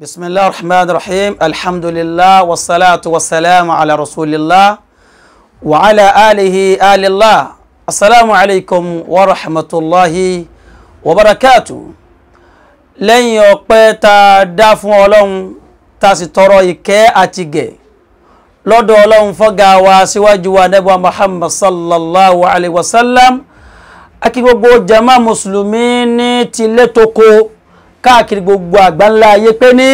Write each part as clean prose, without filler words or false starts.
بسم الله الرحمن الرحيم الحمد لله والصلاة والسلام على رسول الله وعلى آله آل الله السلام عليكم ورحمة الله وبركاته لن يقبتا دافع لهم تاسطروا إكي أتيجي لدو لهم فقاوا سواجوا نبوة محمد صلى الله عليه وسلم أكي gbogbo jama مسلمين تلتوكو káàkiri gbogbo àgbáńlá ayé pé ní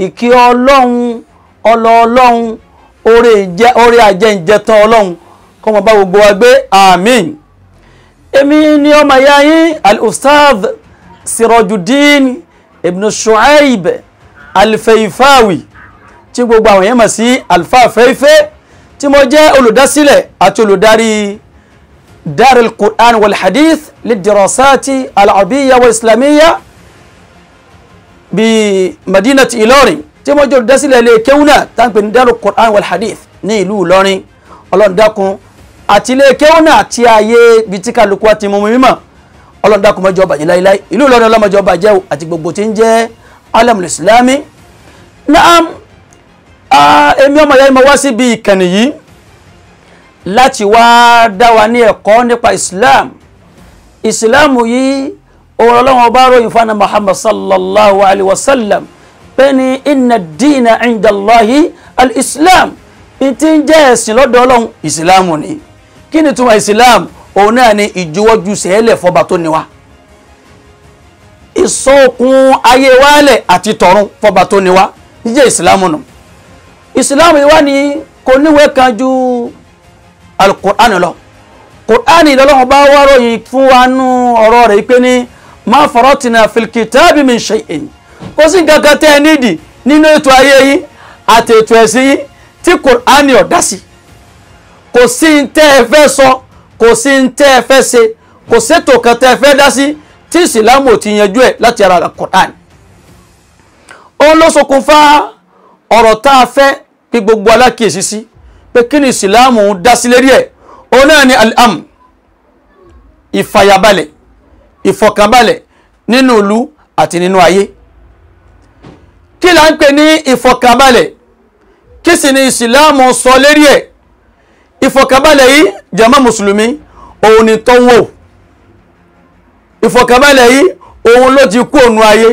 ìkí ọlọ́run ọlọ́run orí ajẹ́ǹjẹtán ọlọ́run kó má bá gbogbo wa gbé àmín. èmi ni ọmọ ìyá yín al-ustadh Sirajuddin ibn Shu'aib al-Fayfawi tí gbogbo àwọn èèyàn mọ̀ sí Alfa Fayfe tí mo jẹ́ olùdásílẹ̀ àti olùdarí Dar al-Qur'an wal-Hadith lid-dirasati al-arabiyya wa islamiyya بمدينة إيلورين تيمو جو داسيل لي كيونا تانبن دار القرآن والحديث ني لو لورين الله داكو اتي لي كيونا تي ايي بيتيكا لوكوا تي مومو ميما الله داكو ما جوبا لاي لاي ìlú لورين الله ما جوبا جاو ati gbogbo tin jẹ́ alamul islami naam èmi ọmọ ya mo wá sí bí ìkànnì yìí láti wá dá wa ní ẹ̀kọ́ nípa islam yìí ọlọ́run ọba ròyìn fana Muhammad sallallahu alaihi wasallam pé ní inna ad-dina 'inda Allahi al-islam tí ń jẹ́ ẹ̀sìn lọ́dọ̀ ọlọ́run ìsìlámù ni kí ni túmọ̀ ìsìlámù òun náà ni ìjuwọ́jú sẹ́lẹ̀ fọba tó níwá ìsọkun ayé wálẹ̀ àti tọ̀run fọba tó níwá níjẹ́ ìsìlámù nù ìsìlámù yìí wá ní kò níwẹ̀ kan ju al-Qur'an lọ Qur'an ìlọ́lọ́run bá wá ròyìn fún wa nú ọ̀rọ̀ rẹ̀ pé ní ma faratina fil kitabi min shay'in kò sí nǹkan kan tẹ́ nídìí nínú ètò ayé yìí àti ètò ẹ̀sìn yìí tí Qur'ani ò dá sí kò sí tẹ́ ẹ fẹ́ sọ kò sí tẹ́ ẹ fẹ́ ṣe kò sétò kan tẹ́ ẹ fẹ́ dá sí tí ìsìlámù ò ti yanjú ẹ̀ láti ara Qur'ani òun ló ṣokùnfà ọ̀rọ̀ tá a fẹ́ pé gbogbo alákìyèsí sí pé kí ni ìsìlámù dá sí lérí ẹ̀ òun náà ni al-amn ìfàyàbalẹ̀ ìfọ̀kànbalẹ̀ nínú ìlú àti nínú ayé kí là ń pè ní ìfọ̀kànbalẹ̀ kí sì ni ìsìláàmù sọ lérí ẹ̀ ìfọ̀kànbalẹ̀ yìí jàmá mùsùlùmí òun ni tó wò ìfọ̀kànbalẹ̀ yìí òun ló ti kú ònú ayé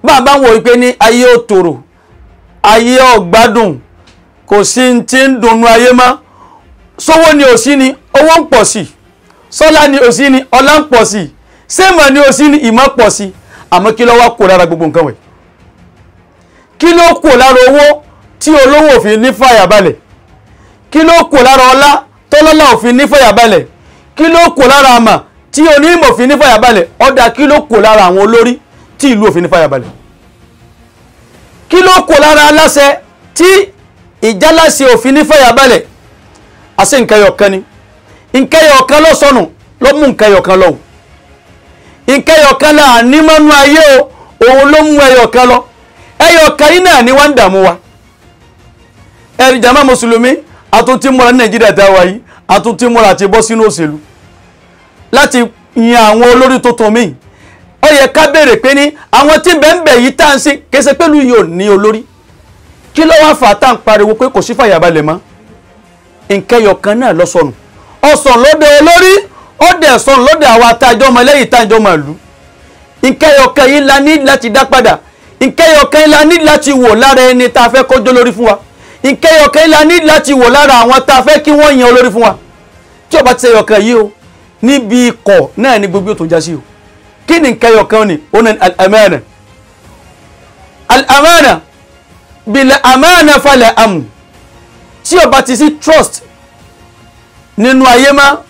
bàbá wò wípé ní ayé ò tòrò ayé ò gbádùn kò sí tí ń dùnnú ayé mọ́ sówó ni ò sí ni owó ń pọ̀ sí sọ́lá ni ò sí ni ọlá ń pọ̀ sí sẹ́mọ̀ ni ó sí ní ìmọ̀ pọ̀ sí àmọ́ kí ló wá kó lára gbogbo nǹkan wẹ̀ kí ló kó lára owó tí olówó òfin ní fàyàbalẹ̀ kí ló kó lára ọlá tọ́lọ́lá òfin ní fàyàbalẹ̀ kí ló kó lára àmà tí onímọ̀ òfin ní fàyàbalẹ̀ ọ̀dà kí ló kó lára àwọn olórí tí ìlú òfin ní fàyàbalẹ̀ kí ló kó lára aláṣẹ tí ìjálàṣẹ òfin ní fàyàbalẹ̀ àṣẹ nǹkan ẹyọ̀kan ni nǹkan ẹyọ̀kan ló sọnù ló mú nǹkan ẹyọ̀kan lọ nǹkan ẹyọ̀kan là ní mọ́nú ayé o òun ló mú ẹyọ̀kan lọ ẹyọ̀kan yìí náà ni wọ́n ń dààmú wa ẹ̀rì jàmá mùsùlùmí àtúntí múra ní Nàìjíríà dáwà yìí àtúntí múra àti bọ́ sínú òṣèlú láti yan àwọn olórí tuntun míì ó yẹ ká béèrè pé ní àwọn tí bẹ́ẹ̀ yìí tá à ń ṣe kése pẹ̀lú yìí ò ní olórí kí ló wá fà tá à ń pariwo pé kò sí fàyàbalẹ̀ mọ́ nǹkan ẹyọ̀kan náà lọ sọnù ọ̀sán lóde olórí ó dẹ̀ sọ̀rọ̀ lọ́dọ̀ àwọn atájọ́ ọmọ lẹ́yìn tájọ́ ọmọ ìlú nǹkan ẹyọ̀kan yìí la ní láti dá padà nǹkan ẹyọ̀kan yìí la ní láti wò lára ẹni tá a fẹ́ kọjọ́ lórí fún wa nǹkan ẹyọ̀kan yìí la ní láti wò lára àwọn tá a fẹ́ kí wọ́n yan olórí fún wa tí ó bá ti ṣe ẹyọ̀kan yìí o níbi ikọ̀ náà ní gbogbo tó já sí o kí ni nǹkan ẹyọ̀kan ni ó ní al-amana al-amana bil-amana fal-amn tí ó bá ti sí trust nínú ayé máa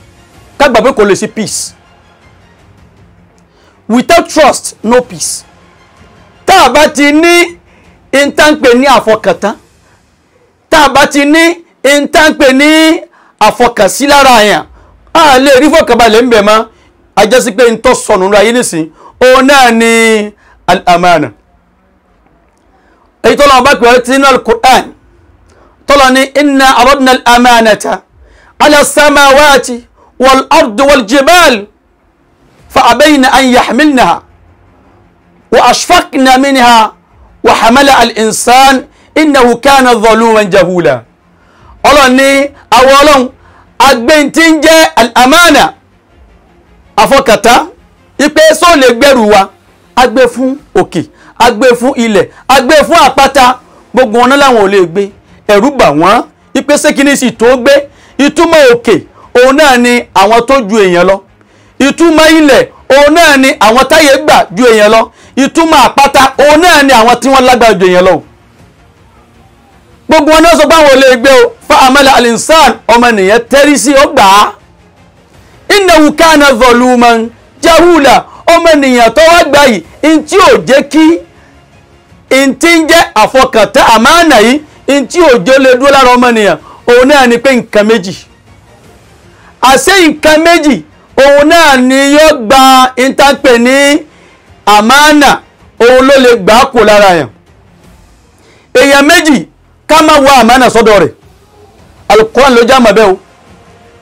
kágbà pé kò lè sí peace without trust no peace tá a bá ti ní ìtànpè ní àfọkàntán tá a bá ti ní ìtànpè ní àfọkànsí lára àyàn a lè rí fọkànbalẹ̀ ń bẹ̀ mọ́ a jẹ́ sí pé ń tọ́ sọnù ayé nísìn òun náà ni al-amana èyí tó lọ́wọ́ bá pè ọ́ nínú al-Qur'an tó lọ́ ní inna aradna al-amanata ala samawati والأرض والجبال فأبين أن يحملنها وأشفقن منها wa hamala al-insan innahu kana zaluman jahula. Ọlọ́run ní àwọn ọlọ́run agbẹ́ntí ń jẹ́ al-amana afọkàtà ipe só lè gbẹ́rù wa agbé fún òkè agbé fún ilẹ̀ agbé fún àpáta gbogbo wọn láwọn ò lè gbé ẹ̀rù bà wọ́n ipe sékìní sì tó gbé ìtumọ̀ òkè òun náà ni àwọn tó ju èèyàn lọ ìtumọ̀ ilẹ̀ òun náà ni àwọn táyé gbà ju èèyàn lọ ìtumọ̀ àpáta òun náà ni àwọn tí wọ́n lágbára ju èèyàn lọ gbogbo wọn náà sọ pé àwọn ò lè gbé o fa amala al-insan ọmọnìyàn tẹ́rí sí ọgbà innahu kana zaluman jahula ọmọnìyàn tó wá gbà yìí in tí ò jẹ́ kí in tí ń jẹ́ àfọkàntà àmánà yìí in tí ò jẹ́ lè dúró lára ọmọnìyàn òun náà ni pé nǹkan méjì àṣẹ nǹkan méjì òun náà ni yóò gba ìtàpè ní àmánà òun ló lè gbà kó lára yàn èèyàn méjì ká má wá àmánà sọ́dọ̀ rẹ̀ Al-Qur'an ló já mọ̀ bẹ́ẹ̀ o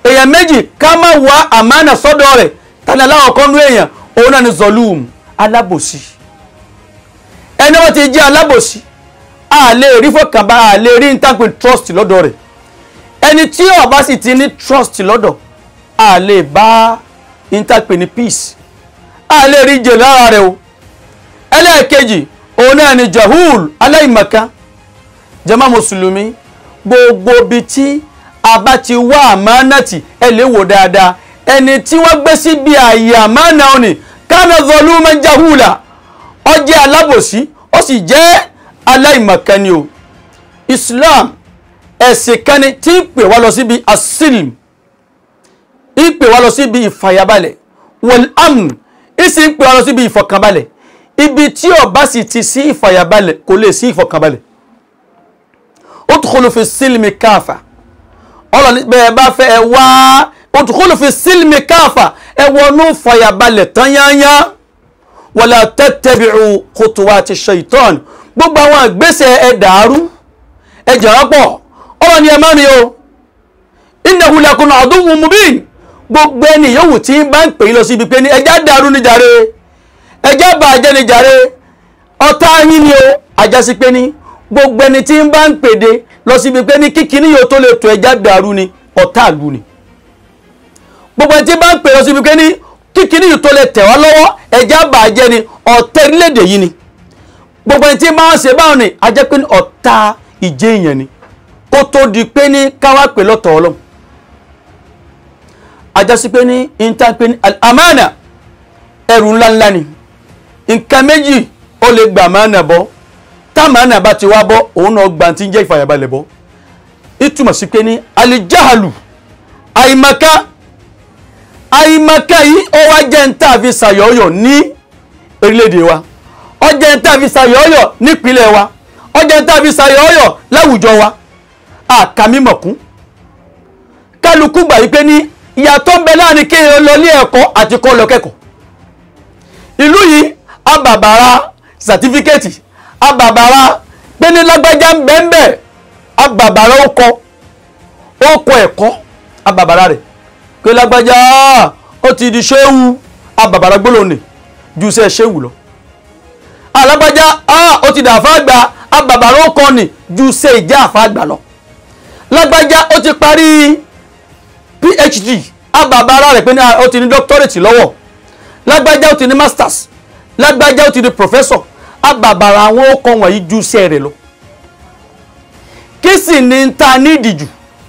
èèyàn méjì ká má wá àmánà sọ́dọ̀ rẹ̀ tani aláwọ̀ kan nú èèyàn òun náà ni zọlúùm alábòsí ẹni wọ́n ti jẹ́ alábòsí a lè rí fọkànbá a lè rí ìtàpè trust lọ́dọ̀ rẹ̀ ẹni tí ó bá sì ti ní trust lọ́dọ̀ a lè bá ìtàpè ní peace a lè rí jẹ lára rẹ̀ o ẹlẹ́ẹ̀kejì òun náà ni jahul aláìmọ̀kan jàmá mùsùlùmí gbogbo bí tí a bá ti wá àmánàtì ẹ lè wò dáadáa ẹni tí wọ́n gbé sí bí ààyè àmánà òní kana zaluman jahula ó jẹ́ alábòsí ó sì jẹ́ aláìmọ̀kan ni o Islam ẹ̀sìn kan ni tí ń pè wá lọ síbi asilm ń pè wá lọ síbi ìfàyàbalẹ̀ wal amn ìsì ń pè wá lọ síbi ìfọ̀kànbalẹ̀ ibi tí ó bá sì ti sí ìfàyàbalẹ̀ kò lè sí ìfọ̀kànbalẹ̀ udkhulu fi silmi káfà ọlọ́ni bẹ́ẹ̀ bá fẹ́ ẹ wá udkhulu fi silmi káfà ẹ wọnú fàyàbalẹ̀ tán yányá wala tattabi'u khutuwati shaitan gbogbo àwọn ìgbésẹ̀ ẹ dàrú ẹ jẹ́ pọ̀ ọlọ́ni ẹ má ní o innahu lakum aduwwun mubin gbogbo ẹni yòówù tí ń bá ń pè lọ síbi pé ní ẹjá dàrú ní jàre ẹjá bàjẹ́ ní jàre ọ̀tá yín ni o àjásí pé ní gbogbo ẹni tí ń bá ń pèdè lọ síbi pé ní kíkiní yóò tó lè tó ẹjá dàrú ni ọ̀tá àlù ni gbogbo ẹni tí ń bá ń pè lọ síbi pé ní kíkiní yóò tó lè tẹ̀ wá lọ́wọ́ ẹjá bàjẹ́ ni ọ̀tá orílẹ̀-èdè yìí ni gbogbo ẹni tí ń bá wọn ṣe báwọn ni a jẹ́ pé ní ọ̀tá ìjẹ́ èèyàn ni kó tó di pé ní káwá pè lọ́tọ̀ ọlọ́run àjásí pé ní ìta pé ní al-amana ẹrù ńláńlá ni nǹkan méjì ó lè gbà àmánà bọ́ táàmánà bá ti wá bọ́ òun náà gbà tí ń jẹ́ ìfàyàbalẹ̀ bọ́ ìtumọ̀ sí pé ní alijahalu àìmọ̀ká yìí ó wá jẹ́ ń tàbí sàyọ́yọ̀ ní orílẹ̀-èdè wa ó jẹ́ ń tàbí sàyọ́yọ̀ nípínlẹ̀ wa ó jẹ́ ń tàbí sàyọ́yọ̀ láwùjọ wa àkàmímọ̀kún kálukú gbà yí pé ní ìyàtọ̀ ń bẹ láàrin kéèyàn lọ ilé ẹ̀kọ́ àti kó lọ kẹ́kọ̀ọ́ ìlú yìí abàbàrà sàtífíkẹ́ẹ̀tì abàbàrà pé ní lágbájá ń bẹ ń bẹ abàbàrà ó kọ ẹ̀kọ́ abàbàrà rẹ̀ pé lágbájá ó ti di ṣéwù abàbàrà gbólóhùn ní ju iṣẹ́ ṣéwù lọ alágbájá ó ti dàfà àgbà abàbàrà ó kọ ní ju iṣẹ́ ìjà àfà àgbà lọ lágbájá ó ti parí PhD abàbàrà rẹ̀ pé ní ó ti ní doctorate lọ́wọ́ lágbájá ó ti ní masters lágbájá ó ti di professor abàbàrà àwọn ọkọ̀ wọ̀nyí ju iṣẹ́ rẹ̀ lọ kí sì ní ta nídìí jù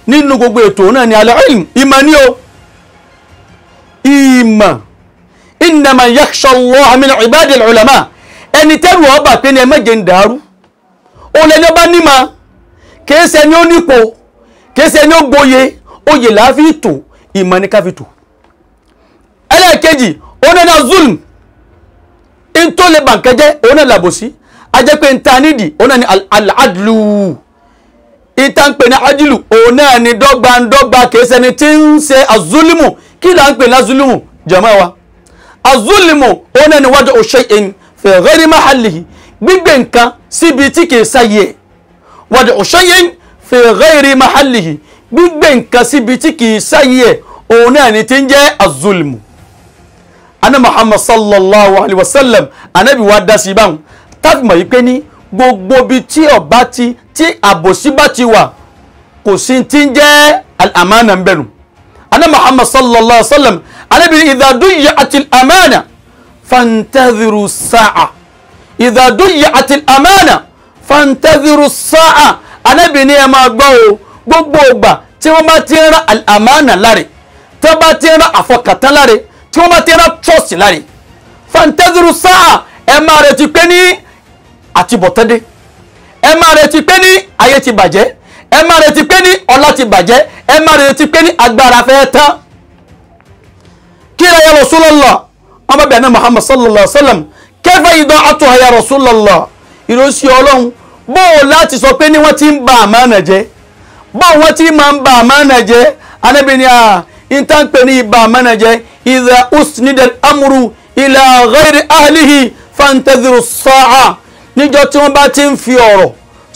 nínú gbogbo ètò náà ni al-ilm ìmọ̀ ní o ìmọ̀ innama yakhsha Allaha min ibadil ulama ẹni tẹ́rù ọba pé ní ẹmẹ́jẹ ń dàrú òun lẹ́ni ọba nímọ̀ kìí ní ó nípo kìí ní ó gboyè oyè láàfi tò ìmọ̀ ní káfi tò ẹlẹ́ẹ̀kejì òun náà zulm in tó lè bànkẹ́jẹ́ òun náà làbòsí ajẹ́ pé ń ta nídìí òun náà ni al-adlu ìta ń pè ní ajilu òun náà ni dọ́gbandọ́gba kìí ṣẹni tí ń ṣe azulimu kí là ń pè ní azulimu jàmá wa azulimu òun náà ni wad'u shay'in fi ghayri mahallihi gbígbé nǹkan síbi tí kìí sáyé wad'u shay'in fi ghayri mahallihi gbígbé nǹkan síbi tí kìí sáyé òun náà ni tí ń jẹ́ azulimu ana Muhammad sallallahu alaihi wasallam anabi wa dá sí báwọn tábì mọ̀ yí pé ní gbogbo bí tí ọba tí àbòsí bá ti wà kò sí tí ń jẹ́ al-amana ń bẹ̀rù. ana Muhammad sallallahu alaihi wa sallam anabi idha duyya'atil amana fantadhiru sa'a idha duyya'atil amana fantadhiru sa'a anabi ní ẹ máa gbọ́ o gbogbo ìgbà tí wọ́n bá ti ń ra al-amana láre tí wọ́n bá ti ń ra àfọkàntán láre tí wọ́n bá ti ń ra trust láre fantadhiru sa'a ẹ máa retí pé ní àtibọ̀tẹ́dé ẹ máa retí pé ní ayé ti bàjẹ́ ẹ máa retí pé ní ọlá ti bàjẹ́ ẹ máa retí pé ní agbára fẹ́ tán. kí ni ya Rasulullah ọmọ bẹ̀rẹ̀ náà Muhammad sallallahu alaihi wa sallam kayfa ida'atuha ya Rasulullah ìrọsí ọlọ́run bó o láti sọ pé ní wọ́n ti ń ba àmánà jẹ́ bó wọ́n ti máa ń ba àmánà jẹ́ Ànábì ní ìtàn pé ní ìba àmánà jẹ́ idha usnida al-amru ila ghayri ahlihi fantadhiru as-sa'a níjọ́ tí wọ́n bá ti ń fi ọ̀rọ̀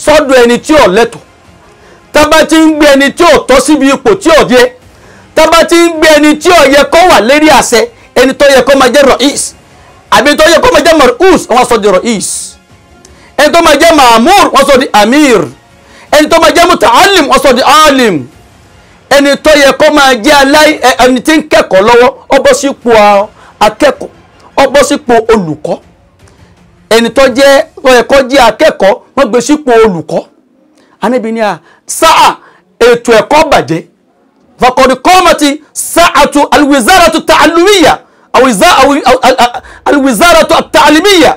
sọ́dọ̀ ẹni tí ò lẹ́tọ̀ọ́ tá bá ti ń gbé ẹni tí ò tọ́ síbi ipò tí ò jẹ́ tá bá ti ń gbé ẹni tí ò yẹ kó wà lérí àṣẹ ẹni tó yẹ kó máa jẹ́ ra'is àbí tó yẹ kó máa jẹ́ mar'us wọ́n sọ di ra'is ẹni tó máa jẹ́ ma'mur wọ́n sọ di amir ẹni tó máa jẹ́ muta'allim wọ́n sọ di alim ẹni tó yẹ kó máa jẹ́ ẹni tí ń kẹ́kọ̀ọ́ lọ́wọ́ ó bọ́ sípò akẹ́kọ̀ọ́ ó bọ́ sípò olùkọ́ ẹni tó jẹ́ ẹ̀kọ́ jẹ́ akẹ́kọ̀ọ́ wọ́n gbé sípò olùkọ́. Ànábì ní sáà ètò ẹ̀kọ́ bàjẹ́ faqad qamati sa'atu alwizaratu ta'alumiyya alwizaratu ta'alimiyya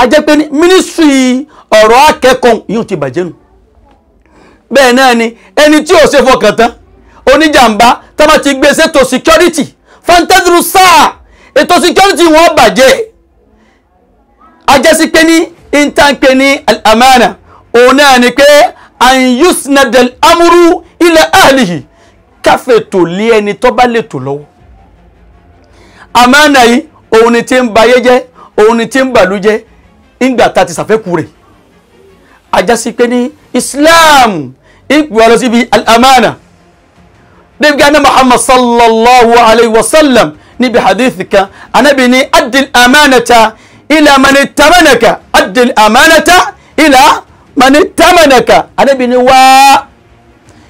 ajẹ́ pé mínísírì ọ̀rọ̀ akẹ́kọ̀ọ́ yóò ti bàjẹ́ nù. bẹ́ẹ̀ náà ni ẹni tí ò ṣe fọkàn tán oníjàmbá tá bá ti gbé ṣètò security fantadhiru sáà ètò security wọn bàjẹ́ ajẹ́sí pé ní ìtànkè ní al-amana òun náà ni pé an yusnad al-amru ila ahlihi káfètò lé ẹni tó bá lè tò lọ́wọ́. amana yìí òun ni tí ń bayé jẹ́ òun ni tí ń bàlú jẹ́ ìgbà tá ti sàfẹ́kù rẹ̀ ajẹ́sí pé ní Islam ìpè wà lọ síbi al-amana débi gánà Muhammad sallallahu alayhi wa sallam níbi hadith kan Ànábì ní addil amanata ila man ittamanaka addil amanata ila man ittamanaka Ànábì ní wá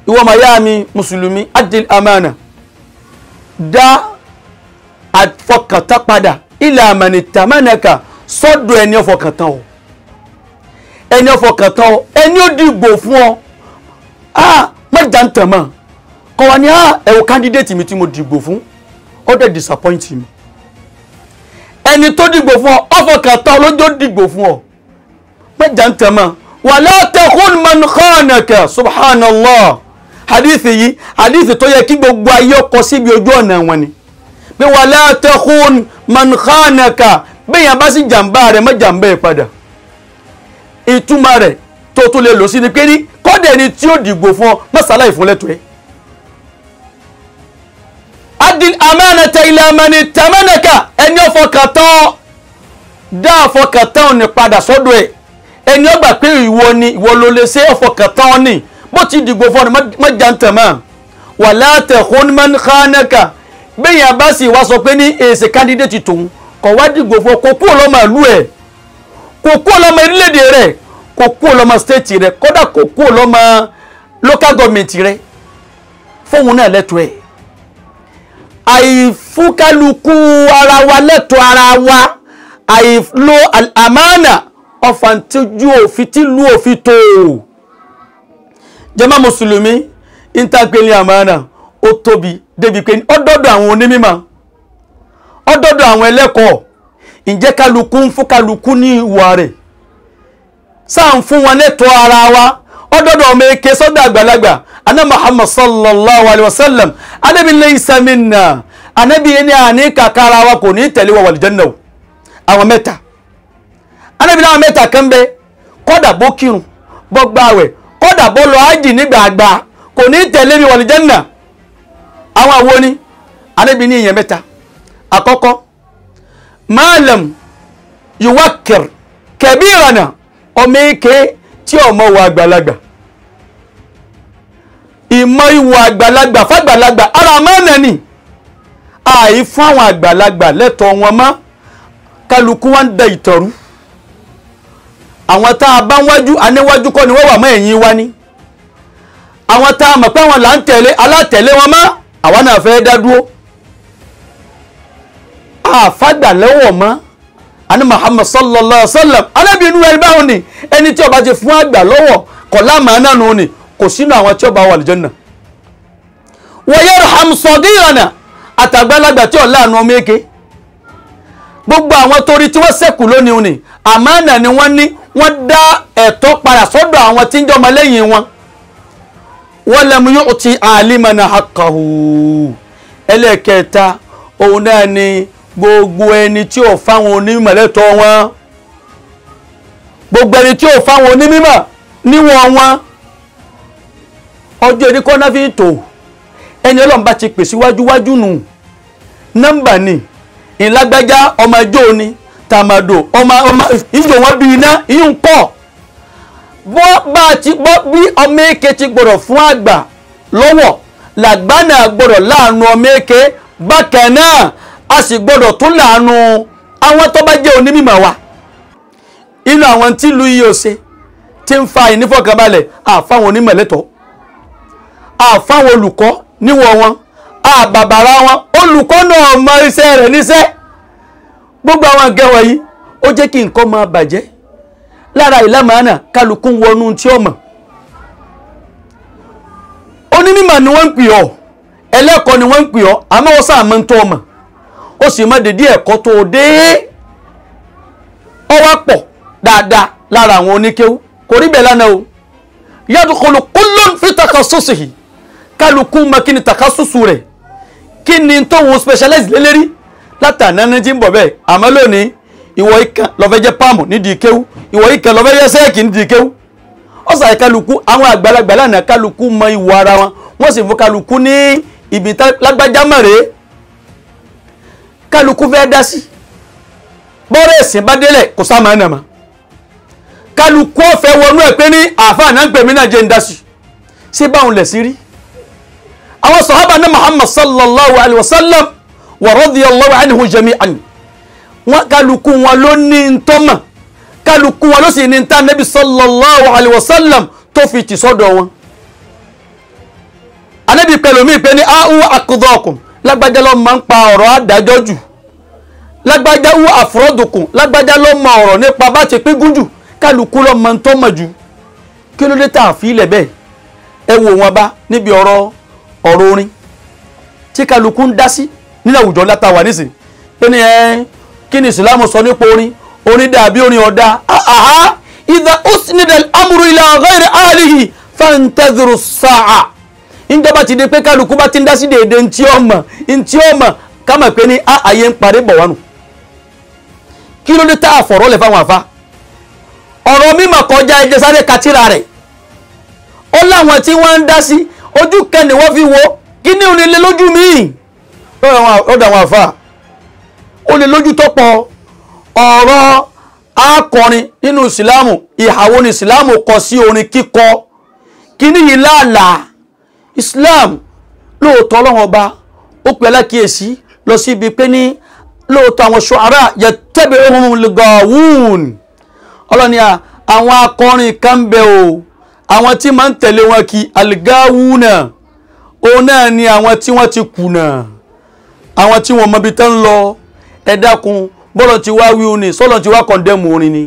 ìwọ mayami mùsùlùmí addil amana dá àfọkàntán padà ila man ittamanaka sọ́dọ̀ ẹni ọfọkàntán o ẹni ọfọkàntán o ẹni ó dìgbò fún ọ mọ́jà ń tàn mọ́ kọ́ wa ní ẹ̀wọ̀ candidate mi tí mo dìgbò fún ó dẹ̀ disappoint mi ẹni tó dìgbò fún ọ ọfọkàntán lójó dìgbò fún ọ mẹ́jà ń tẹ̀ mọ́ wala takhun man khanaka subhanallah hadithi yìí hadithi tó yẹ kí gbogbo ayé ọkọ̀ síbi ojú ọ̀nà wọn ni pé wala takhun man khanaka bẹ́yàn bá sì jàǹbá rẹ̀ mọ́ jàǹbá ẹ̀ padà ìtumọ̀ rẹ̀ tó lè lò sí ni pé ní kọ́dẹ̀ ni tí ó dìgbò fún ọ mọ́sálà ìfúnlẹ̀tọ̀ ẹ̀ adil amanata ila man ittamanaka ẹni ọfọkàntán dá ọfọkàntán ní padà sọ́dọ̀ ẹ̀ ẹni ó gbà pé ìwọ ló lè ṣe ọfọkàntán ní bó ti dìgbò fún ọ mọ́jà ń tẹ̀mọ́ wala takhun man khanaka bẹ́yàn bá sì wá sọ pé ní èsì candidate tòun kọ̀ wá dìgbò fún ọ kò kú ọlọ́mọ ìlú ẹ̀ kò kú ọlọ́mọ orílẹ̀-èdè rẹ̀ kò kú ọlọ́mọ state rẹ̀ kódà kò kú ọlọ́mọ local government rẹ̀ fóun náà lẹ́tọ̀ọ́ ẹ̀ àìfúkálukú ara wa lẹ́tọ̀ọ́ ara wa àìlò àmánà ọ̀fà tójú òfin tí lú òfin tó jàmá mùsùlùmí ìntàgbélé àmánà ó tóbi débi pé ọdọ́dọ̀ àwọn onímọ̀ ọdọ́dọ̀ àwọn ẹlẹ́kọ̀ọ́ ǹjẹ́ kálukú ń fún kálukú ní ìwà rẹ̀ sáà ń fún wọn lẹ́tọ̀ọ́ ara wa ọdọ́dọ̀ ọmọ eke sọ́dọ̀ àgbàlagbà ana Muhammad sallallahu alaihi wasallam anabi laysa minna anabi ẹni àní kàkàrà wa kò ní tẹ̀lé wa wal janna àwọn mẹ́ta anabi láwọn mẹ́ta kan bẹ kọ́dà bó kírun bó gbààwẹ̀ kọ́dà bó lọ ájì nígbà àgbà kò ní tẹ̀lé mi wal janna àwọn àwo ni anabi ní ìyẹn mẹ́ta àkọ́kọ́ malam yuwakkir kabirana ọmọ eke tí ọmọ wa àgbàlagbà ìmọ̀ ìwà àgbàlagbà fàgbàlagbà ara mọ́nà ni àì fún àwọn àgbàlagbà lẹ́tọ̀ọ́ wọn mọ́ kálukú wọn da ìtọ̀rú àwọn tá a bá wájú aníwájú kọ́ ni wọ́n wà mọ́ ẹ̀yìn wa ni àwọn tá a mọ̀ pé àwọn là ń tẹ̀lé alátẹ̀lé wọn mọ́ àwa náà fẹ́ dá dúró àfàgbà lọ́wọ́ mọ́ ani Muhammad sallallahu alaihi wasallam alábìínú ẹni báwọn ni ẹni tí ó bá ti fún àgbà lọ́wọ́ kọ̀ lámàánà nù ni kò sínú àwọn tí ó bá wà lìjọ́nà wa yarham sadirana àtàgbàlagbà tí ó láàánú ọmọ èké gbogbo àwọn torí tí wọ́n ṣẹ́kù lónìí ni àmánà ni wọ́n ní wọ́n dá ẹ̀tọ́ padà sọ́dọ̀ àwọn tí ń jọmọ lẹ́yìn wọn walam yu'ti alimana haqqahu ẹlẹ́kẹta òun náà ni gbogbo ẹni tí ò fáwọn onímọ̀ lẹ́tọ̀ọ́ wọn gbogbo ẹni tí ò fáwọn onímọ̀ níwọ̀n wọn ọjọ́ ìdíkọ́ náà fi ń tò ẹni Ọlọ́run bá ti pè síwájú nù nọ́mbà ni ìlágbájá ọmọ ẹjọ́ ni tàmàdò ọmọ ìjọ wọn bí iná ìyún pọ̀ bọ́ bí ọmọ èké ti gbọ́dọ̀ fún àgbà lọ́wọ́ làgbà náà gbọ́dọ̀ láàánú ọmọ èké bákan náà a sì gbọ́dọ̀ tún láàánú àwọn tó bá jẹ́ onímọ̀ wa inú àwọn tí ìlú yìí ò ṣe tí ń fa ìnífọ̀kànbalẹ̀ àfáwọn onímọ̀ lẹ́tọ̀ọ́ àfáwọn olùkọ́ níwọ̀ wọn àbàbàrà wọn olùkọ́ náà mọ iṣẹ́ rẹ̀ níṣẹ́ gbogbo àwọn akẹ́wọ̀ yìí ó jẹ́ kí nǹkan máa bàjẹ́ lára ìlàmàánà kálukú wọnú tí ó mọ̀ onímọ̀ ni wọ́n ń pè ọ́ ẹlẹ́kọ̀ọ́ ni wọ́n ń pè ọ́ àmọ́ ó sáà mọ́ ń tọ́ ọmọ ó sì mọ́ dédé ẹ̀kọ́ tó dé ọwọ́ pọ̀ dáadáa lára àwọn oníkéwú kò rí bẹ́ẹ̀ lánàá o yadkhulu kullun fi takhassusihi kálukú mọ kí ni takasusu rẹ̀ kí ni tóun specialize lélẹ́rí látàná tí ń bọ̀ bẹ́ẹ̀ àmọ́ lónìí ìwọ ìkan lọ́fẹ́ jẹ́ páàmù nídìí kéwú ìwọ ìkan lọ́fẹ́ jẹ́ sẹ́ẹ̀kì nídìí kéwú ọ̀sà kálukú àwọn àgbàlagbà lánàá kálukú mọ ìwọ ara wọn wọ́n sì fún kálukú ní ibi lágbájá mọ̀rẹ́ kálukú fẹ́ dá sí bọ́rẹ̀ ẹ̀sìn bá délẹ̀ kò sá máa nà má kálukú ọ̀fẹ́ wọnú ẹ̀ pé ní àáfàá náà ń pè mí náà jẹ́ ń dá sí ṣé báwọn lẹ̀ sí rí àwọn sàhábà ní Muhammad sallallahu alayhi wa sallam wa radiyallahu anhu jami'an wọn kálukú wọn ló ní ntọ́mọ̀ kálukú wọn ló sì ní ntá nabi sallallahu alayhi wa sallam tó fi tì sọ́dọ̀ wọn anabi pẹ̀lú mi pé ní ahu aqdakum lágbájá ló máa ń pa ọ̀rọ̀ adájọ́ jù lágbájá hu afradukum lágbájá ló mọ ọ̀rọ̀ nípa bá ti pín gúnjù kálukú ló máa ń tọ́mọ̀ jù kí ló dé tá a fi ilẹ̀ bẹ́ẹ̀ ẹ wò wọn bá níbi ọ̀rọ̀ orin tí kálukú ń dá sí nínú àwùjọ látàwà nísìn pé ní kí ni ìsìlámù sọ nípa orin dàbí orin ọ̀dá àhá idha usnida al-amru ila ghayri ahlihi fantadhiru as-sa'a ìjọba ti di pé kálukú bá ti ń dá sí dèédé ntí ọmọ ká mọ̀ pé ní ààyè ń parí bọ̀ wánu kí ló dé tá a fọ̀rọ̀ lẹ̀ fáwọn àfa ọ̀rọ̀ mímọ̀ kọjá ẹjẹ sáré katira rẹ̀ ó láwọn tí wọ́n ń dá sí ojú kẹ́ni wọ́n fi wo kí ní òní lé lójú míì ó dà wọn àfa ó lè lójú tó pọ̀ ọ̀rọ̀ akọrin nínú ìsìlámù ìhàwó ní ìsìlámù kọ sí orin kíkọ kí ní yìí láàlàá Islam lóòótọ́ ọlọ́run ọba ó pè alákìyèsí lọ sí ibi pé ní lóòótọ́ àwọn ṣu'ara yattabi'uhumul ghaawun ọlọ́ni àwọn akọrin kan bẹ o àwọn tí máa ń tẹ̀lé wọn kí al-ghaawuna òun náà ni àwọn tí wọ́n ti kùnà àwọn tí wọ́n mọbi tán lọ ẹ dákun bọ́lọ̀ ti wá wíwú ni sọ́lọ̀ ti wá kọ̀ndẹ́mù orin ni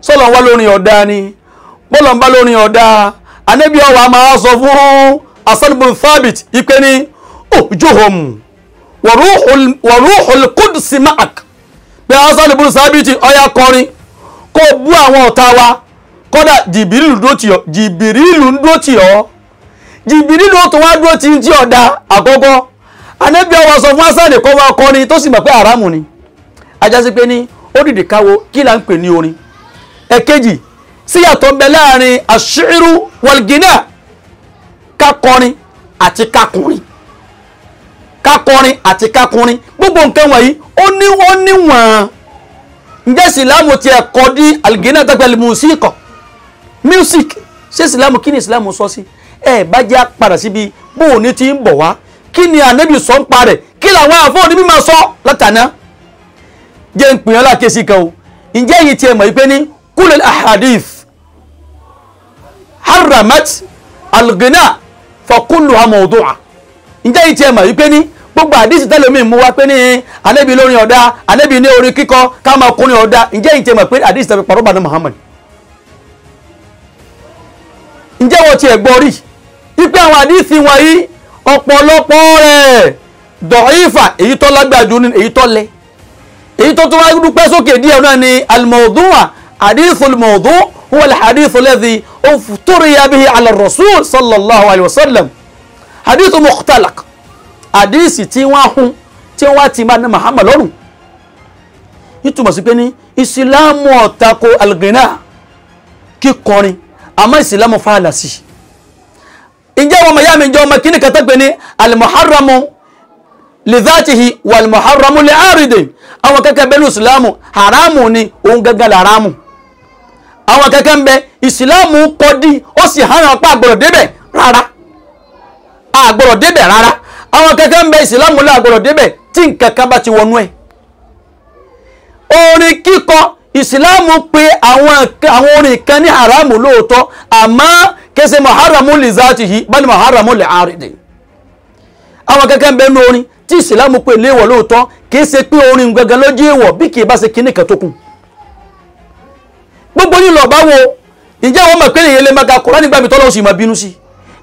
sọ́lọ̀ wá lórin ọ̀dá ni bọ́lọ̀ ń bá lórin ọ̀dá Ànábì ọwà máa sọ fún Hasan bin Thabit ipe ní ujuhum wa ruhul qudsi ma'ak pé Hasan bin Thabit ọya kọrin kó bú àwọn ọ̀tá wa kódà Jìbìrìlù dúró tì ọ́ Jìbìrìlù tó wá dúró tì ń tí ọ̀dà àkọ́kọ́ Ànábì ọwà sọ fún Hasan kó wá kọrin tó sì mọ̀ pé àrámù ni ajásí pé ní ó dìde káwo kí là ń pè ní orin ẹ̀kejì síyàtọ̀ ń bẹ láàrin àṣírí wàlgínà kakọrin àti kakùnrin gbogbo nǹkan wọ̀nyí ó níwọ̀n ǹjẹ́ ìsìlámù ti ẹ̀kọ́ dí algínà tẹ́gbẹ̀lì music ṣé ìsìlámù kí ni ìsìlámù sọ sí ẹ bá jẹ́ padà síbi bóun ní ti ń bọ̀ wá kí ni Ànábì sọ ń pa rẹ̀ kí làwọn àfọ́ọ̀ní bí máa sọ látàná jẹ́ ń pìyàn lákèsí kan o ǹjẹ́ èyí ti ẹ̀ mọ̀ wípé ní كل الأحاديث حرمت الغناء فكلها موضوع ǹjẹ́ ìtì ẹ̀ mọ̀ wípé ní gbogbo àdísì tẹ́lómi mú wá pé ní Ànábì lórin ọ̀dá Ànábì ní orin kíkọ ká máa kọrin ọ̀dá ǹjẹ́ ìtì ẹ̀ mọ̀ pé àdísì tẹ́lómi pàrọ̀ bàdàn Muhammad ǹjẹ́ wọ́n ti ẹ̀ gbọ́ rí wípé àwọn àdísì wọ̀nyí ọ̀pọ̀lọpọ̀ rẹ̀ dọ̀ífà èyí tó lágbàjú ní èyí tó lẹ èyí tó tó wá dúpẹ́ sókè díẹ̀ náà ni al-mawdu'a hadithul mawdu' huwa al-hadithu alladhi ufturiya bihi ala rasul sallallahu alayhi wa sallam hadithu mukhtalaq hadisi tí wọ́n hun tí wọ́n ti máa ní Muhammad lọ́rùn ìtumọ̀ sí pé ní ìsìlámù ọ̀tako al-ghina kíkọrin àmọ́ ìsìlámù fàálà sí ìjẹ́ wọn mayá mi jẹ́ ọmọ kíní kan tó pé ní al-muharramu lidhatihi wal-muharramu li'aridin àwọn kẹ́kẹ́ bẹ́ẹ̀ ní ìsìlámù haramu ni òun gẹ́gẹ́ làrámù àwọn kẹ́kẹ́ ń bẹ ìsìlámù kọ́dí ó sì hàn apá àgbọ̀rọ̀ débẹ̀ rárá àgbọ̀rọ̀ débẹ̀ rárá àwọn kẹ́kẹ́ ń bẹ ìsìlámù lé àgbọ̀rọ̀ débẹ̀ tí nǹkan kan bá ti wọnú ẹ̀ orin kíkọ ìsìlámù pé àwọn orin kan ní haramu lóòótọ́ àmọ́ kẹsẹ̀ muharramu lidhatihi bal muharramu li'aridin àwọn kẹ́kẹ́ ń bẹ ní orin tí ìsìlámù pé léèwọ̀ lóòótọ́ kìí ṣe pé orin gangan ló jẹ́ èèwọ̀ bí kìí bá ṣe kíní kan tó kù gbogbo yìí lọ bá wo ǹjẹ́ àwọn ọmọ ìpínlẹ̀ yẹn lè máa ka Kùránì nígbà mi tọ́lọ́hún sì máa bínú sí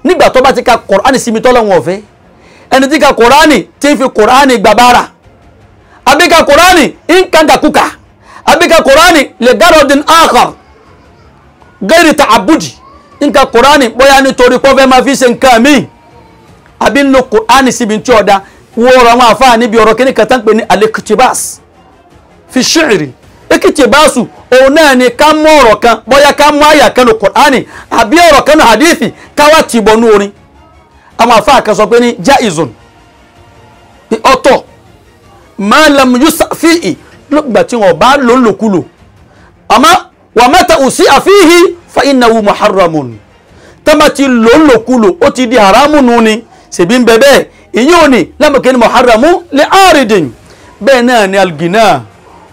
nígbà tó bá ti ka Kùránì sí mi tọ́lọ́hún ọ̀fẹ́ ẹni tí ka Kùránì tí ń fi Kùránì gbàbára àbí ka Kùránì ń kàǹkàkùkà àbí ka Kùránì li garadin akhar ghairi ta'abbudi ń ka Kùránì bóyá nítorí pé ó fẹ́ máa fi ṣe nǹkan míì àbí ń lo Kùránì síbi tí ọ̀dà wọ́ọ̀rọ̀ àwọn àfáà níbi ọ̀rọ̀ kíní kan tán pé ní al-iqtibas fi shi'ri iqtibasu òun náà ni ká mú ọ̀rọ̀ kan bóyá ká mú àyà kan lò Kùránì àbí ọ̀rọ̀ kan lò hadithi káwá ti bọnú orin àwọn àfáà kan sọ pé ní jaizun ní ọ̀tọ̀ ma lam yusa fihi lọ́gbà tí wọ́n bá lò lòkulò àmọ́ wa mata usi'a fihi fa innahu muharramun tọ́mà ti lò lòkulò ó ti di haramu nù ni ṣèbí ń bẹ bẹ́ẹ̀ ìyóò ní lámọ̀kẹ́ ní muharramu li'aridin bẹ́ẹ̀ náà ni al-ghina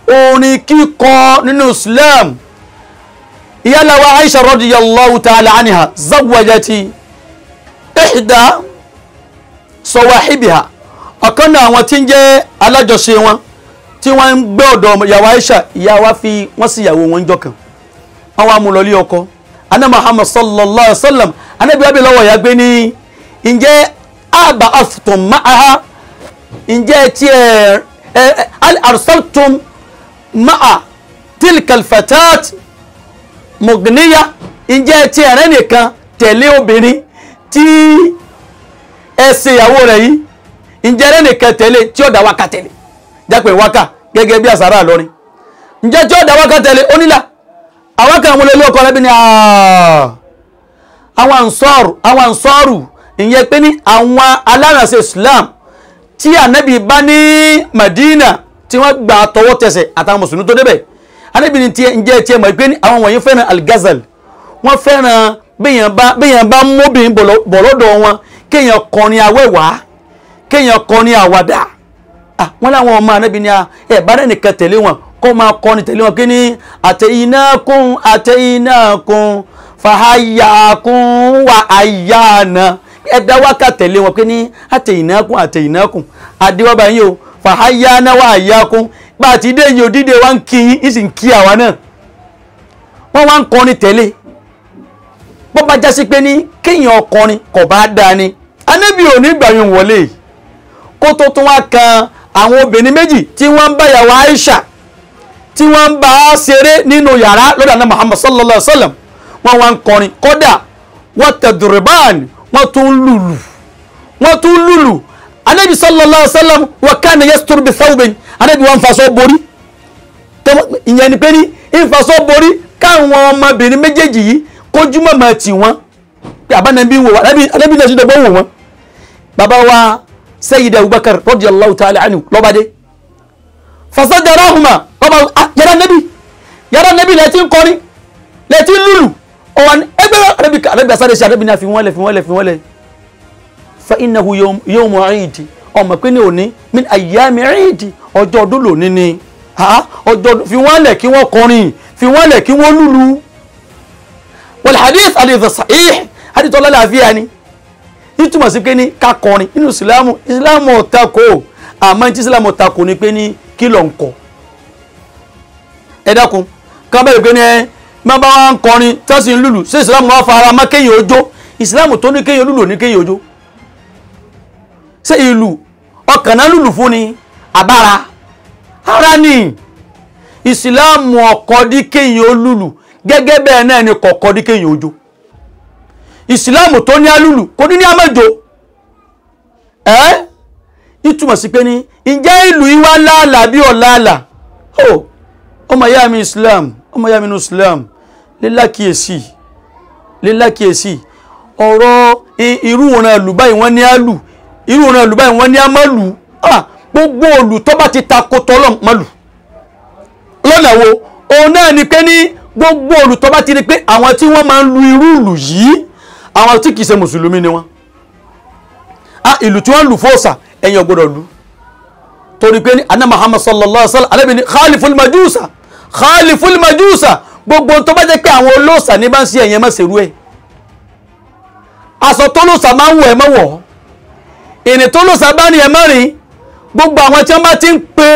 orin kíkọ nínú Islam ìyálà wa Aisha radiyallahu ta'ala anha zawwajati ihda sawahibiha ọ̀kan náà àwọn tí ń jẹ́ alájọṣe wọn tí wọ́n ń gbé ọ̀dọ̀ ìyàwó Aisha ìyá wa fi wọ́n sí ìyàwó wọn jọ kan wọ́n wá mú lọ lé ọkọ anna Muhammad sallallahu alaihi wasallam anabi wa bi lọ́wọ́ ya gbé ní ǹjẹ́ aba aftum ma'aha ǹjẹ́ tí al arsaltum ma'a tilka alfatat mugniya ǹjẹ́ tí ẹ̀rẹ́ nìkan tẹ̀lé obìnrin tí ẹsẹ̀ ìyàwó rẹ̀ yìí ǹjẹ́ ẹ̀rẹ́ nìkan tẹ̀lé tí ó dá wákà tẹ̀lé jápẹ̀ wákà gẹ́gẹ́ bí àsàrà lọ́rin ǹjẹ́ tí ó dá wákà tẹ̀lé onílà àwọn kan wọlé lóko rẹ̀ bí ní àwọn ansọ́rù ìyẹn pé ní àwọn alárànṣẹ́ Islam tí ànábì bá ní Madina tí wọ́n gbà tọwọ́ tẹsẹ̀ àtàwọn mùsùlùmí tó débẹ̀ ànábì ní tí ǹjẹ́ tí ẹ mọ̀ pé ní àwọn wọ̀nyí fẹ́ràn al-ghazal wọ́n fẹ́ràn béèyàn bá móbìnrin bọ̀lọ́dọ̀ wọn kéèyàn kọrin awẹ́wà kéèyàn kọrin àwàdà wọ́n láwọn ọmọ ànábì ní ẹ̀ bá rẹ̀ nìkan tẹ̀lé wọn kó máa kọrin tẹ̀lé wọn kí ní àtẹ̀yìnákùn fàáyàkùn wà àyànà ẹ̀dá wákà tẹ̀lé wọn pé ní àtẹ̀yìnákùn àdéwọ́bà yín o fàáyànà wà àyàkùn bá àti dé yìí òdíde wá ń kí yín ìsìn kí àwa náà wọ́n wá ń kọrin tẹ̀lé bó bá jásí pé ní kéèyàn ọkọrin kò bá dáa ni Ànábì ò ní gbàyàn wọlé kó tó tún wá kan àwọn obìnrin méjì tí wọ́n ń bá yàwó Aisha tí wọ́n ń bá a ṣeré nínú yàrá lọ́dọ̀ náà Muhammad sallallahu alaihi wa sallam wọ́n wá ń kọrin kódà wọ́n tadriban wọ́n tún lùlù Ànábì sallallahu alaihi wa sallam wa kana yastur bi thawbin Ànábì wọn faṣọ borí ìyẹn ni pé ní ìfaṣọ borí káwọn ọmọbìnrin méjèèjì yìí kójúmọ̀ máa tì wọ́n pé àbánabí wò wá Ànábì náà sì dọ̀gbọ́n wò wọ́n bàbá wa Sayyid Abubakar radiyallahu ta'ala anhu lọ́bàdé fasajarahuma bàbá yàrá Ànábì lẹ́tí ń kọrin lẹ́tí ń lùlù ọ̀wọ́n ẹgbẹ́ Ànábì asáré sí Ànábì náà fi wọ́n lẹ̀ fa innahu yawmu eid ọmọ pé ní òní min ayyami eid ọjọ́ ọdún lónìí ni ọjọ́ fi wọ́n lẹ̀ kí wọ́n kọrin fi wọ́n lẹ̀ kí wọ́n lùlù. wal hadith hadith sahih hadith ọlọ́lá àfíà ni nítumọ̀ sí pé ní ká kọrin nínú ìsìlámù ọ̀tako àmọ́ tí ìsìlámù ọ̀tako ni pé ní kí ló ń kọ. ẹ dákun ká bẹ̀rẹ̀ pé ní ẹ má bá wá ń kọrin tẹ́sí ń lùlù sí ìsìlámù wá fara mọ́ kéèyàn ojó ìsìlámù tó ní kéèyàn lùlù ní kéèyàn ojó. ṣé ìlù ọkàn náà lùlù fún ni àbára ara ni ìsìlámù ọkọ̀ dí kéèyàn lùlù gẹ́gẹ́ bẹ́ẹ̀ náà ni kọ̀ọ̀kọ̀ dí kéèyàn ojó. ìsìlámù tó ní alùlù kò ní àmẹ́jọ ìtumọ̀ sí pé ní ǹjẹ́ ìlú ìwá láàlà bí ọ̀láàlà ọmọ ìyá mi islam ọmọ ìyá mi ní islam lílákìyèsí ọ̀rọ̀ irú ọ̀ràn ìlú báyìí wọ́n ní àlù irú ọ̀ràn ìlú báyìí wọ́n ní àmàlù gbogbo òlù tó bá ti takò tọ́lọ̀ mọ́lù lọ́nà wo òun náà ni pé ní gbogbo òlù tó bá ti rí pé àwọn tí wọ́n máa ń lu irú ìlù yìí àwọn tí kìí ṣe mùsùlùmí ni wọ́n ìlú tí wọ́n lù fọ́ọ̀sà ẹ̀yin ò gbọ́dọ̀ lù torí pé ní anna Muhammad sallallahu alaihi wasallam alẹ́bí ní khaliful majusa gbogbo tó bá jẹ́ pé àwọn olóòsà ní bá ń ṣe ẹ̀yẹn mọ́sẹ̀rú ẹ̀ aṣọ tó lóòsà máa ń wọ̀ ẹ̀ mọ́wọ̀ ìrìn tó lóòsà bá ní ẹ̀ mọ́rin gbogbo àwọn tí wọ́n bá ti ń pe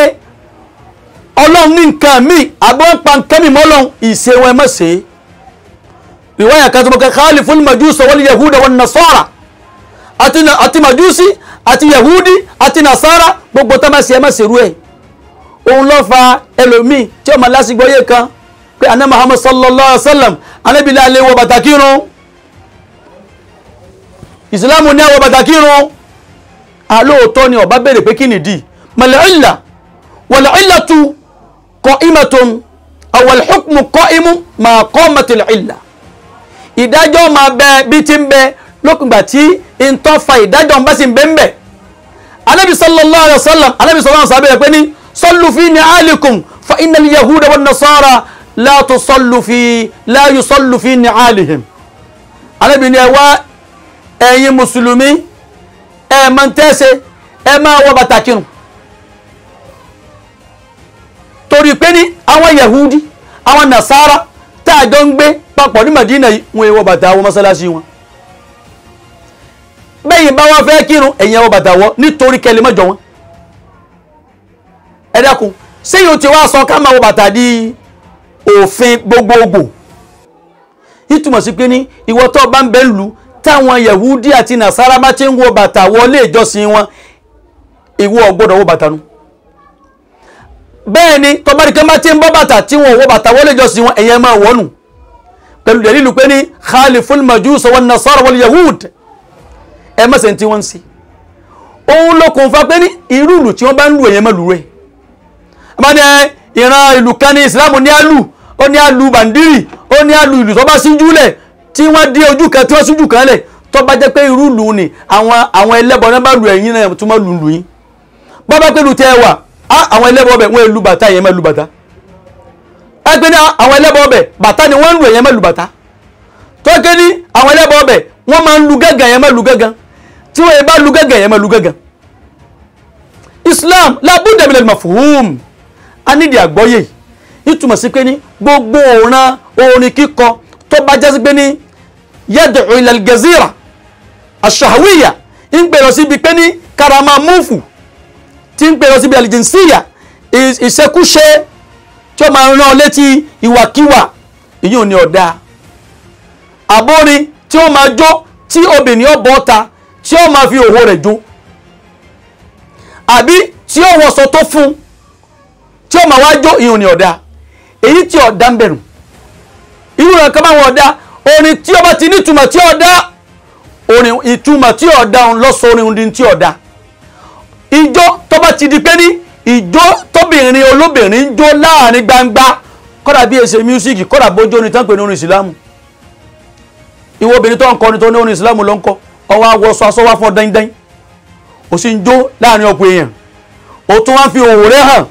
ọlọ́run ní nǹkan míì àbọ̀ pa nǹkan míì mọ́lọ́run ìṣe wọn ẹ̀ mọ́sẹ̀ riwaya kan tó mọ̀ kẹ́ khaliful majusa wal yahuda wan nasara àti majusi àti yahudi àti nasara gbogbo tó máa ṣe ẹ má ṣerú ẹ òun ló fa ẹlòmíì tí ó máa lásìgbọ́yé kan pé aná Muhammad sallallahu alaihi wasallam anábìlẹ̀ alẹ́ wọ bàtà kírun ìsìlámù ní àwọ̀ bàtà kírun alóòótọ́ ni ọba bèèrè pé kí nìdí mal-illa wal-illatu qa'imatun awal hukmu qa'imu ma qamatil illa ìdájọ́ máa bẹ bí ti ń bẹ lókùngbà tí in tó fa ìdájọ́ bá sì ń bẹ́ẹ̀ anábi sallallahu alaihi wasallam anábi sallallahu alaihi wasallam pé ní sallu fi ni'alikum fa innal yahuda wan nasara la yusallu fi ni'alihim anábi ni ẹwà ẹ̀yin mùsùlùmí ẹ máa ń tẹ́ẹ̀ṣe ẹ máa wọ bàtà kírun torí pé ní àwọn yahudi àwọn nasara tààjọ ń gbé papọ̀ ní Madina wọn wọ bàtà wọ mọ́sálásí wọn bẹ́yìn bá wọ́n fẹ́ kírun ẹ̀yìn ẹwọ bàtà wọ́ nítorí kẹlẹ̀ mọ́jọ wọn ẹ dákun ṣé yóò ti wá sọ ká máa wọ bàtà di òfin gbogbogbò ìtumọ̀ sí pé ní ìwọ tó bá ń bẹ́ lù táwọn yahudi àti nasara bá ti ń wọ bàtà wọlé ìjọsìn wọn ìwọ ò gbọ́dọ̀ wọ bàtà nu bẹ́ẹ̀ ni tọ́bárikẹ́ bá ti ń bọ́ bàtà tí wọ́n wọ bàtà wọlé ìjọsìn wọn ẹ̀yẹ máa wọ́nù pẹ̀lú dẹ̀lílù pé ní khaliful majusa wan nasara wal yahud ẹ mọ́sẹ̀ tí wọ́n ń sí òun ló kún fa pé ní irú ìlú tí wọ́n bá ń lù ẹ̀yẹ mọ́lù rẹ̀ àmọ́ ní ìran ìlú kan ní ìsìlámù ní àlù ó ní àlù bàndírì ó ní àlù ìlú tó bá síjú lẹ̀ tí wọ́n dé ojú kan tí wọ́n síjú kan lẹ̀ tó bá jẹ́ pé irú ìlú ni àwọn ẹlẹ́bọ náà bá lu ẹ̀yìn náà tó mọ́ lù yín bọ́ bá pẹ̀lú tẹ́ wà àwọn ẹlẹ́bọ bẹ̀ wọ́n lu bàtà ẹ̀yẹ mọ́ lu bàtà ẹ pé ní àwọn ẹlẹ́bọ bẹ̀ bàtà ni wọ́n ń lu ẹ̀yẹ mọ́ lu bàtà tó ké ní àwọn ẹlẹ́bọ bẹ̀ wọ́n máa ń lu gángan ẹ̀yẹ mọ́ lu gángan tí wọ́n bá lu gángan ẹ̀yẹ mọ́ lu gángan Islam labudda min al-mafhum a nídìí àgbọ́yé ìtumọ̀ sí pé ní gbogbo ọ̀ràn orin kíkọ tó bá jẹ́ sí pé ní yad'u ila al-jazira ash-shahwiyya ń pè lọ síbi pé ní karama múfù tí ń pè lọ síbi al-jinsiyya ìṣekúṣe tí ó máa rán létí ìwàkíwà èyí ò ní ọ̀dá àbórin tí ó máa jó tí obìnrin ó bọ́ ta tí ó máa fi òwò rẹ̀ jó àbí tí ó wọṣọ tó fún tí ó máa wá jó ìhun ní ọ̀dá èyí tí ọ̀dá ń bẹ̀rù irú rẹ̀ kan máa wọ̀ ọ̀dá orin tí ó bá ti ní ìtumọ̀ tí ọ̀dá orin ìtumọ̀ tí ọ̀dá òun lọ́sọ orin di tí ọ̀dá ìjó tó bá ti di pé ní ìjó tóbìnrin olóbìnrin ń jó láàrin gbangba kódà bí èsè mísíkì kódà bójó ni tán pè ní orin ìsìlámù ìwọ obìnrin tó ń kọrin tó ní orin ìsìlámù ló ń kọ ọwọ́ awọ́sọ aṣọ wá fún dáindáin ó sì ń jó láàrin ọ̀pọ̀ èèyàn ó tún wá fi òwò rẹ̀ hàn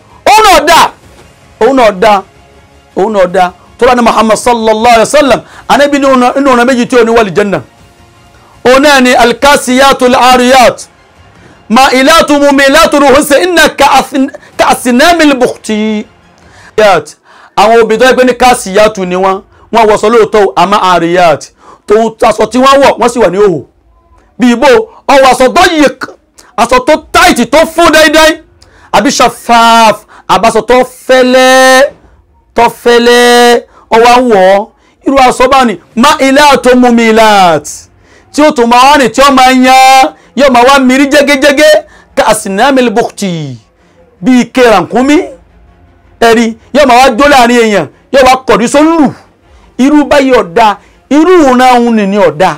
òun náà dá tó rà ní Muhammad sallallahu alaihi wasallam anábì inú ọ̀nà méjì tí ó ní wà lìjẹ́nà òun náà ni alkasiyatul ariyat ma'ilatu mumilatu ruhunsa inna ka asinamil bukhti àwọn obìnrin tó yẹ pé ní kásìyàtù ni wọ́n wọṣọ lóòótọ́ àmọ́ àríyàt tó aṣọ tí wọ́n wọ̀ wọ́n sì wà ní òhò bí ibo ọwọ́ aṣọ tó yẹ aṣọ tó táìtì tó fún dáidáì àbí ṣàfàf àbáṣọ tó fẹ́lẹ́ ọwọ́ àwọ̀ irú aṣọ bá ní má ilé àtọ́ mú mi láti tí ó tó máa wá ní tí ó máa yan yóò máa wá mìírí jẹ́gẹ́jẹ́gẹ́ ká àsìnámìlì bùkùtì bíi kẹrànkúnmí ẹ̀rí yóò máa wá jó láàrin èèyàn yóò wá kọ̀dí sólù irú báyìí ọ̀dà irú ìrùnà òun ní ọ̀dà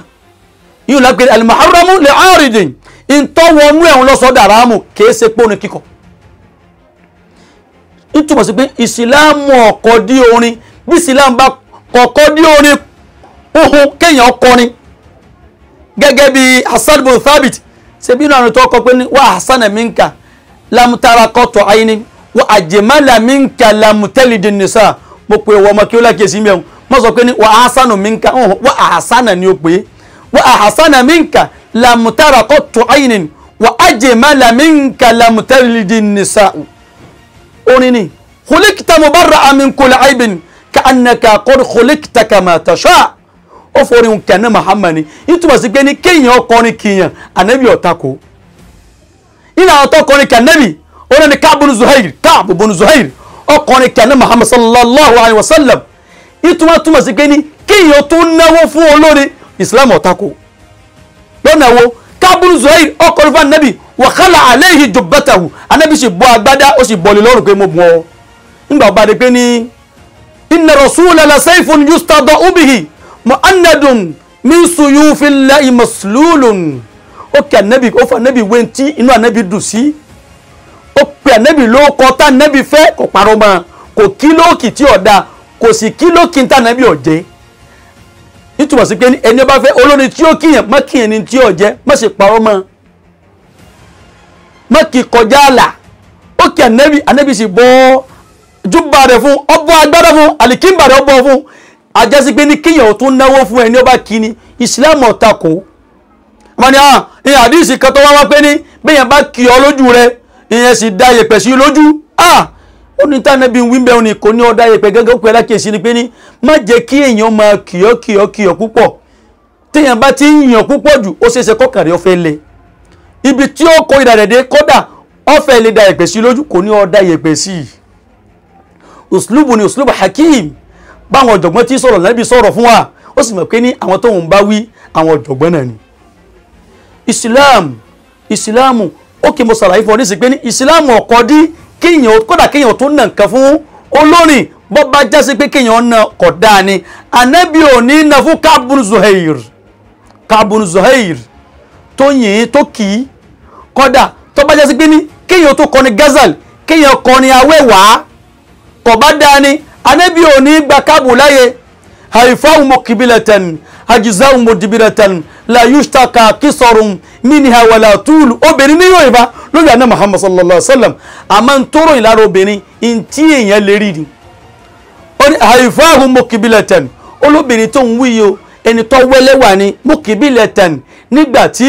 yóò lápẹ́ alimuharamu lè áàrìdìn ìtọ́wọ́nú ẹ̀hún lọ́sọ̀dà ráàmù kìí ṣe pé orin kíkọ ìtumọ̀ sí pé ìsìláàmù ọ̀kọ́ dí orin bí ìsìláàmù bá kọ̀ọ̀kọ́ dí orin ohun kéèyàn kọrin gẹ́gẹ́ bí Hassan bin Thabit ṣe bí náà tó kọ pé ní wà hasana minka lamutara kọ́tọ̀ ayini wà àjẹmálà minka lamutẹ́lìdì nìsa mo pe ọmọ kí ó lákè sí mẹ́wọ̀n mo sọ pé ní wà hasana minka wà hasana ni ó pé wà hasana minka lamutara kọ́tọ̀ ayini wà àjẹmálà minka lamutẹ́lìdì nìsa orin ni khulikta mubarra'a min kulli aibin ka annaka qad khulikta kama tasha ó forí un kẹ́ni Muhammad ìtumọ̀ sí pé ní kéèyàn ọkọrin kìyàn ànábì ọ̀tako ìlà ọ̀tọ́ ọkọrin kẹ́nẹ́bì ó ní Káàbù bùnú Zuhair ọkọrin kẹ́ni Muhammad sallallahu alayhi wa sallam ìtumọ̀ sí pé ní kéèyàn tó náwó fún olórin Islam ọ̀tako lọ́nà wo Káàbù bùnú Zuhair ọkọrin fún ànábì wa khala alayhi jubbatahu ànábì sì bọ́ agbádá ó sì bọ́ọ̀lì lọ́rùn pé mo bù ọ́ nígbà ọba de pé ní inna rasula la sayfun yustada'u bihi mu'annadun min suyufillahi maslulun ó kí ànábì ó fa ànábì wẹ́ntí inú ànábì dùn sí ó pe ànábì ló kọ́ tá ànábì fẹ́ kò parọ́ mọ́ kò kí lóòkì tí ọ̀dà kò sì kí lóòkì tá ànábì ọ̀jẹ́ nítumọ̀ sí pé ẹni bá fẹ́ olórin tí ó kíyàn má kíyàn ní tí ọ̀jẹ́ má sì parọ́ mọ́ má kì kọjá àlà ó kí ànábì sì bọ́ júbà rẹ̀ fún ọbọ̀ agbára fún àlìkímbà rẹ̀ ọbọ̀ fún ajásí pé ní kíyàn tó náwó fún ẹni ọba kíní Islam ọ̀tako wọ́n ni ìyẹn àdíìsì kan tó wá pé ní bẹ́yàn bá kí ọ lójú rẹ ìyẹn sì dá yẹ̀pẹ̀ sí lójú ó ní tánàbí wíńbẹ̀ òní kò ní ọ̀dá yẹ̀pẹ̀ gẹ́gẹ́ pé lákèsí ni pé ní má jẹ́ kí èèyàn máa kìọ́ púpọ̀ téèyàn bá ti ń yàn púpọ̀ jù ó ṣeéṣe kọ́kàrí ọ̀fẹ́ lẹ ibi tí ó kọ ìdàdẹ̀dẹ̀ kódà ọ̀fẹ́ lè dá yẹ̀pẹ̀ sí lójú kò ní ọ̀dá yẹ̀pẹ̀ sí uslubu ni uslubu hakim báwọn ọ̀jọ̀gbọ́n tí sọ̀rọ̀ lẹ́bí sọ̀rọ̀ fún wa ó sì mọ̀ pé ní àwọn tó ń bá wí àwọn ọ̀jọ̀gbọ́n náà ni ìsìláàmù ó kí mo sàlàyé fún ọ nísìsiyìí pé ní ìsìláàmù ọ̀kọ́ dí kódà kéèyàn tó nà nǹkan fún olórin bọ́ bá jásí pé kéèyàn nà kọ̀ dáa ni ànábì ò ní nà fún Káàbùn Zuhair tó yìn tó kì í kódà tó bá jásí pé ní kéèyàn tó kọrin gazal kéèyàn kọrin awẹ́wàá kọ̀ bá dáa ni anabi ò ní gba Káàbù láyé haifahu mukibilatan hajizahu mudibiratan la yushtaka kisarun minha wala tulu obìnrin ní yóò ìbá lórí àná Muhammad sallallahu alaihi wasallam àmọ́ ń tóró ìlara obìnrin in tí èèyàn lè rí ni ó ní haifahu mukibilatan olóbìnrin tó ń wí o ẹni tó wẹ́lẹ́wà ni mukibilatan nígbà tí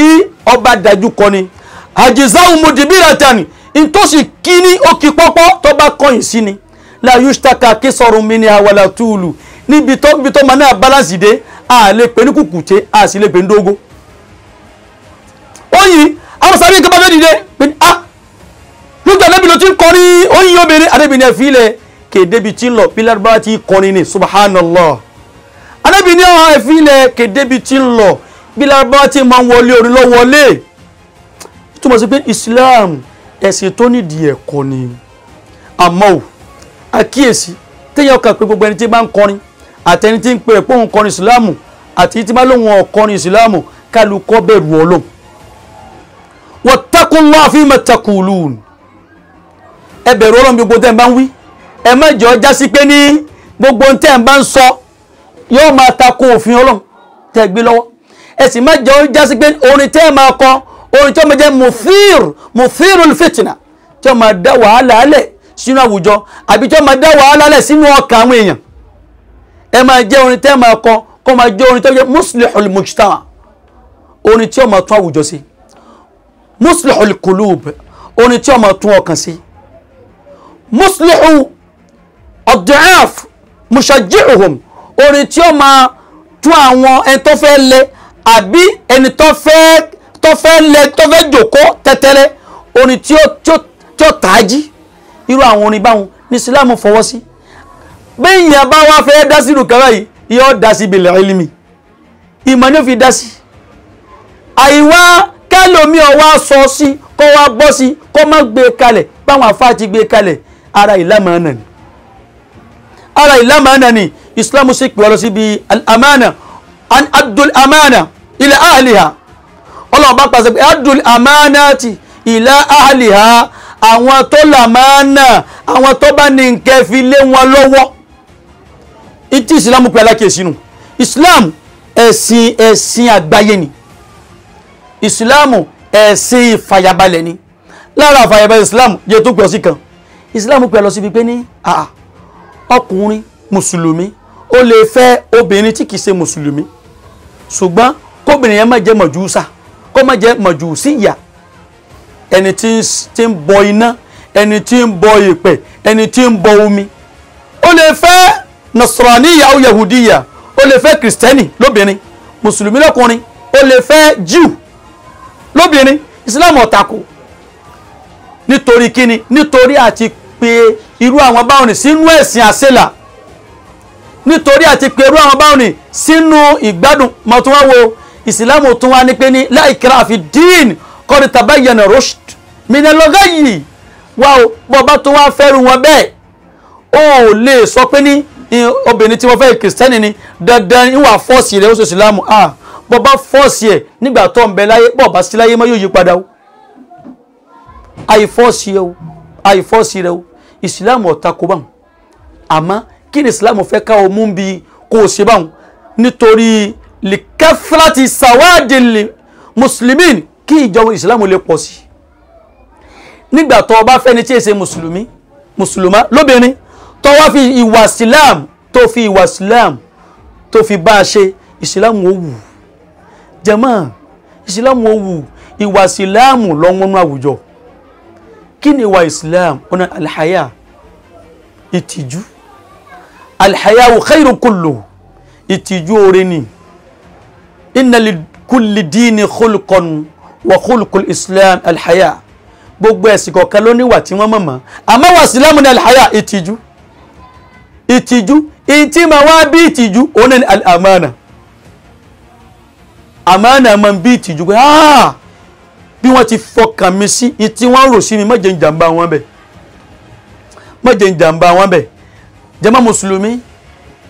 ọba dájú kọ ni hajizahu mudibiratan in tó sì kí ní ó kí pọ́pọ́ tó bá kọ̀yìn sí ni la yushtaka kisarun minha wala tulu níbi tó ma náà balance dé a lè pè ní kùkùté a sì lè pè ní dógó oyin àwọn sáré kí bá fẹ́ dìde pé lójú ànábì ló ti ń kọrin oyin obìnrin ànábì ní ẹ̀fílẹ̀ kédebi tí ń lọ bí lárúbáwá ti kọrin ní subhanallah ànábì ní ọ̀hán ẹ̀fílẹ̀ kédebi tí ń lọ bí lárúbáwá ti máa ń wọlé orin lọ wọlé túmọ̀ sí pé Islam ẹ̀sìn tó nídìí ẹ̀kọ́ ni àmọ́ ò àkíyèsí téèyàn kà pé gbogbo ẹni tí bá ń kọrin àtẹni tí ń pè pé òun kọrin ìsìláàmù àti tí bá lóun ọkọrin ìsìláàmù kálukọ́ bẹ̀rù Ọlọ́run wattaqullaha fima taqulun ẹ bẹ̀rù Ọlọ́run gbogbo tẹ́ ń bá ń wí ẹ má jẹ́ ọjà sí pé ní gbogbo tẹ́ ń bá ń sọ yóò máa tako òfin Ọlọ́run tẹ́ gbé lọ́wọ́ ẹ sì má jẹ́ ọjà sí pé orin tẹ́ máa kọ orin tí ó máa jẹ́ muthirul fitna tí ó máa dá wàhálà alẹ̀ sínú àwùjọ àbí tí ó máa dá wàhálà lẹ̀ sínú ọkàn àwọn èèyàn ẹ máa jẹ́ orin tẹ́ máa kọ kó máa jẹ́ orin tó jẹ́ muslihul mujtama orin tí ó máa tún àwùjọ sí muslihul qulub orin tí ó máa tún ọkàn sí muslihu ad-du'af mushajji'uhum orin tí ó máa tún àwọn ẹni tó fẹ́ lẹ àbí ẹni tó fẹ́ lẹ tó fẹ́ jòkó tẹ́tẹ́rẹ́ orin tí ó tàájí irú àwọn orin báwọn ní Islam fọwọ́ sí bí ìyẹn bá wá fẹ́ dá sí ìrùkẹ́rẹ́ yìí yóò dá sí bil ilmi ìmọ̀ ní ó fi dá sí àìwá kẹ́lòmí ọwá sọ sí kó wá bọ́ sí kó má gbé kalẹ̀ báwọn àfáà ti gbé kalẹ̀ ara ìlàmánà ni ara ìlàmánà ni Islam sì pè ọlọ síbi al-amana an adul amana ila ahliha ọlọ́run bá pàṣẹ pé adul amanati ila ahliha àwọn tó làmánà àwọn tó bá ní nǹkan fi lé wọn lọ́wọ́ ìtí Islam pè alákèésí nù Islam ẹ̀sìn àgbáyé ni Islam ẹ̀sìn ìfàyàbalẹ̀ ni lára àfàyàbalẹ̀ Islam yẹ tó pẹ̀ sí kan Islam pẹ̀ lọ síbi pé ní ọkùnrin mùsùlùmí ó lè fẹ́ obìnrin tí kìí ṣe mùsùlùmí ṣùgbọ́n kóbìnrin yẹn má jẹ́ mọ̀júsà kó má jẹ́ mọ̀júsíyà ẹni tí ń bọ iná ẹni tí ń bọ ìpẹ̀ ẹni tí ń bọ omi ó lè fẹ́ nasraniya ó yahudiya ó lè fẹ́ kristẹni lóbìnrin mùsùlùmí lọ́kùnrin ó lè fẹ́ Jew lóbìnrin Islam ò tako nítorí kíni nítorí àti pé irú àwọn báwọn sínú ẹ̀sìn àṣẹlà nítorí àti pé irú àwọn báwọn sínú ìgbádùn mọ̀tún wá wo Islam tún wá ní pé ní la ikraha fi din qad tabayyana rushd minal ghayy wá o bọ́bá tó wá fẹ́rù wọn bẹ́ẹ̀ ó lè sọ pé ní obìnrin tí wọ́n fẹ́ kìrìsìtẹ́nì ni dandan ìwà fọ́ọ̀sì rẹ̀ ó sì Islam bọ́bá fọ́ọ̀sì ẹ̀ nígbà tó ń bẹ láyé bọ́ọ̀bá sí láyé mọ́ yóò yí padà o àìfọ́ọ̀sì rẹ̀ o Islam ò tako báwọn àmọ́ kí ni Islam fẹ́ ká o mú bí kó o ṣe báwọn nítorí likathrati sawadil muslimin kí ìjọ Islam lè pọ̀ sí nígbà tó bá fẹ́ ni tí èsè mùsùlùmá lóbìnrin tó wá fi ìwà Islam tó fi bá a ṣe Islam ó wù jàmáà Islam ó wù ìwà Islam lọ́wọ́nú àwùjọ kí ni ìwà Islam ọ̀nà alhaya ìtìjú alhaya khairu kullu ìtìjú oore ni inna li kulli dini khulqan wa khulqul Islam alhaya gbogbo ẹ̀sìn kọ̀ọ̀kan ló níwà tí wọ́n mọ̀mọ́ àmọ́ wà Islam ní alhaya ìtìjú ìtì ma wá bí ìtìjú òun ní al-amana àmánà máa ń bí ìtìjú pé bí wọ́n ti fọkàn mi sí ìtì wọ́n rò sí mi má jẹ́ ìjàmbá wọn bẹ̀ jàmá mùsùlùmí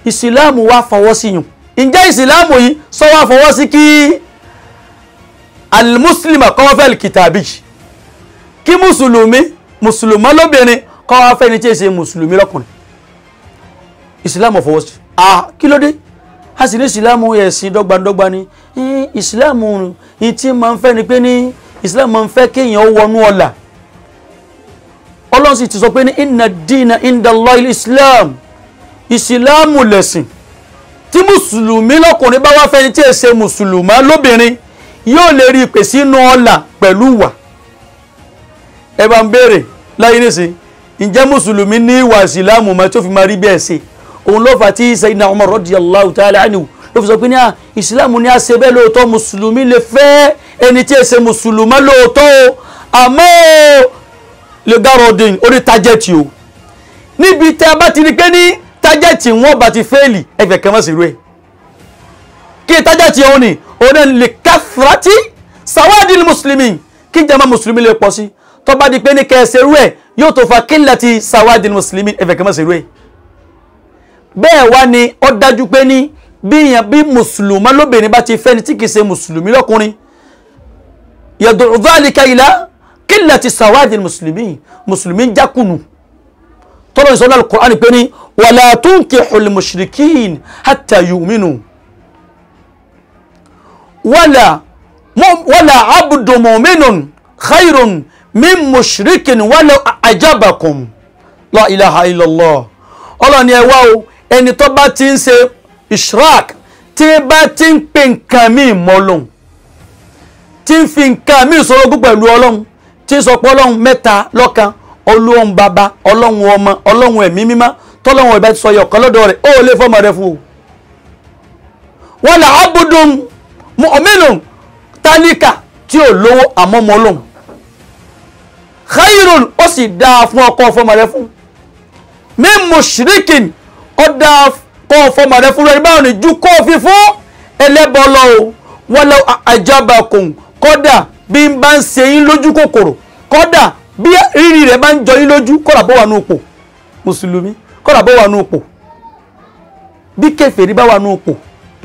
ìsìláàmù wá fọwọ́ sí yùn ǹjẹ́ ìsìláàmù yìí sọ wá fọwọ́ sí kí al-muslima kọ́ wọ́n fẹ́ kìtàbí kí mùsùlùmá lóbìnrin kọ́ wọ́n fẹ́ ní tí èsè mùsùlùmí lọ́kùnrin ìsìláàmù fọwọ́ sí kí ló dé a sì ní ìsìláàmù ẹ̀sìn dọ́gbandọ́gba ni ìsìláàmù tí ma ń fẹ́ ni pé ní ìsìláàmù ma ń fẹ́ kéèyàn wọnú ọlà Ọlọ́run sì ti sọ pé ní inna dina inda Allahi islam ìsìláàmù lẹ̀sìn tí mùsùlùmí lọ́kùnrin bá wá fẹ́ ni tí èsè mùsùlùmá lóbìnrin yóò lè rí ìpè sínú ọlà pẹ̀lú wà ẹ bá ń béèrè láyé nísìn ǹjẹ́ mùsùlùmí ní ìwà ìsìláàmù ma tó fi máa rí bẹ́ẹ̀ ṣe òun ló fà tí Sayyidina Umar radiyallahu ta'ala anhu ló fi sọ pé ní ìsìláàmù ní a ṣe bẹ́ẹ̀ lóòótọ́ mùsùlùmí lè fẹ́ ẹni tí èsè mùsùlùmá lóòótọ́ àmọ́ lè gárọ̀dìn orí tájẹ́tì o níbi tẹ́ a bá ti rí pé ní tájẹ́tì wọn bá ti fẹ́ẹ̀lì ẹgbẹ̀ kan mọ́ sí rẹ̀ kí tájẹ́tì òun ni òun lè kathrati sawadil muslimin kí jama mùsùlùmí lè pọ̀ sí tó bá di pé ní kẹsẹ̀ rẹ̀ yóò tó fa qillati sawadil muslimin ẹgbẹ̀ kan mọ́ sí rẹ̀ bẹ́ẹ̀ wá ni ó dájú pé ní bí mùsùlùmá lóbìnrin bá ti fẹ́ ni tí kìí ṣe mùsùlùmí lọ́kùnrin yad'u dhalika ila qillati sawadil muslimin mùsùlùmí jákùnù tọ́lọ̀ ìsọ́lá al-Qur'an pé ní wala tunkihul mushrikin hatta yu'minu wala abdu mu'minun khayrun min mushrikin wala ajabakum la ilaha illallah ọlọ́ni ẹwà o ẹni tó bá ti ń ṣe ishrak tí bá ti ń pè nǹkan mí mọ́lọ́n tí ń fi nǹkan mí ìṣòrogún pẹ̀lú ọlọ́run tí ń sọ pé ọlọ́run mẹ́ta lọ́kan ọlọ́run bàbá ọlọ́run ọmọ ọlọ́run ẹ̀mí mímọ́ tọ́lọ́wọ́n ìbá ti sọ yọ̀kan lọ́dọ̀ rẹ̀ ó lè fọ́mọ rẹ̀ fún o. wala abdun mu'minun tálíkà tí ò lówó àmọ́ mọ́ lòun khairun ó sì dáa fún ọkọ fọ́mọ rẹ̀ fún min mushrikin ó dáa kọ́ fọ́mọ rẹ̀ fún rẹ̀ báwọn ní ju kọ́ fi fún ẹlẹ́bọ lọ o walau ajabakum kọ́dà bí n bá ń ṣe yín lójú kòkòrò kọ́dà bí rírì rẹ̀ bá ń jọ yín lójú kọ́dà bó wà ní òpò mùsùlùmí kọ́dà bó wà ní òpò bí kèfèrí bá wà ní òpò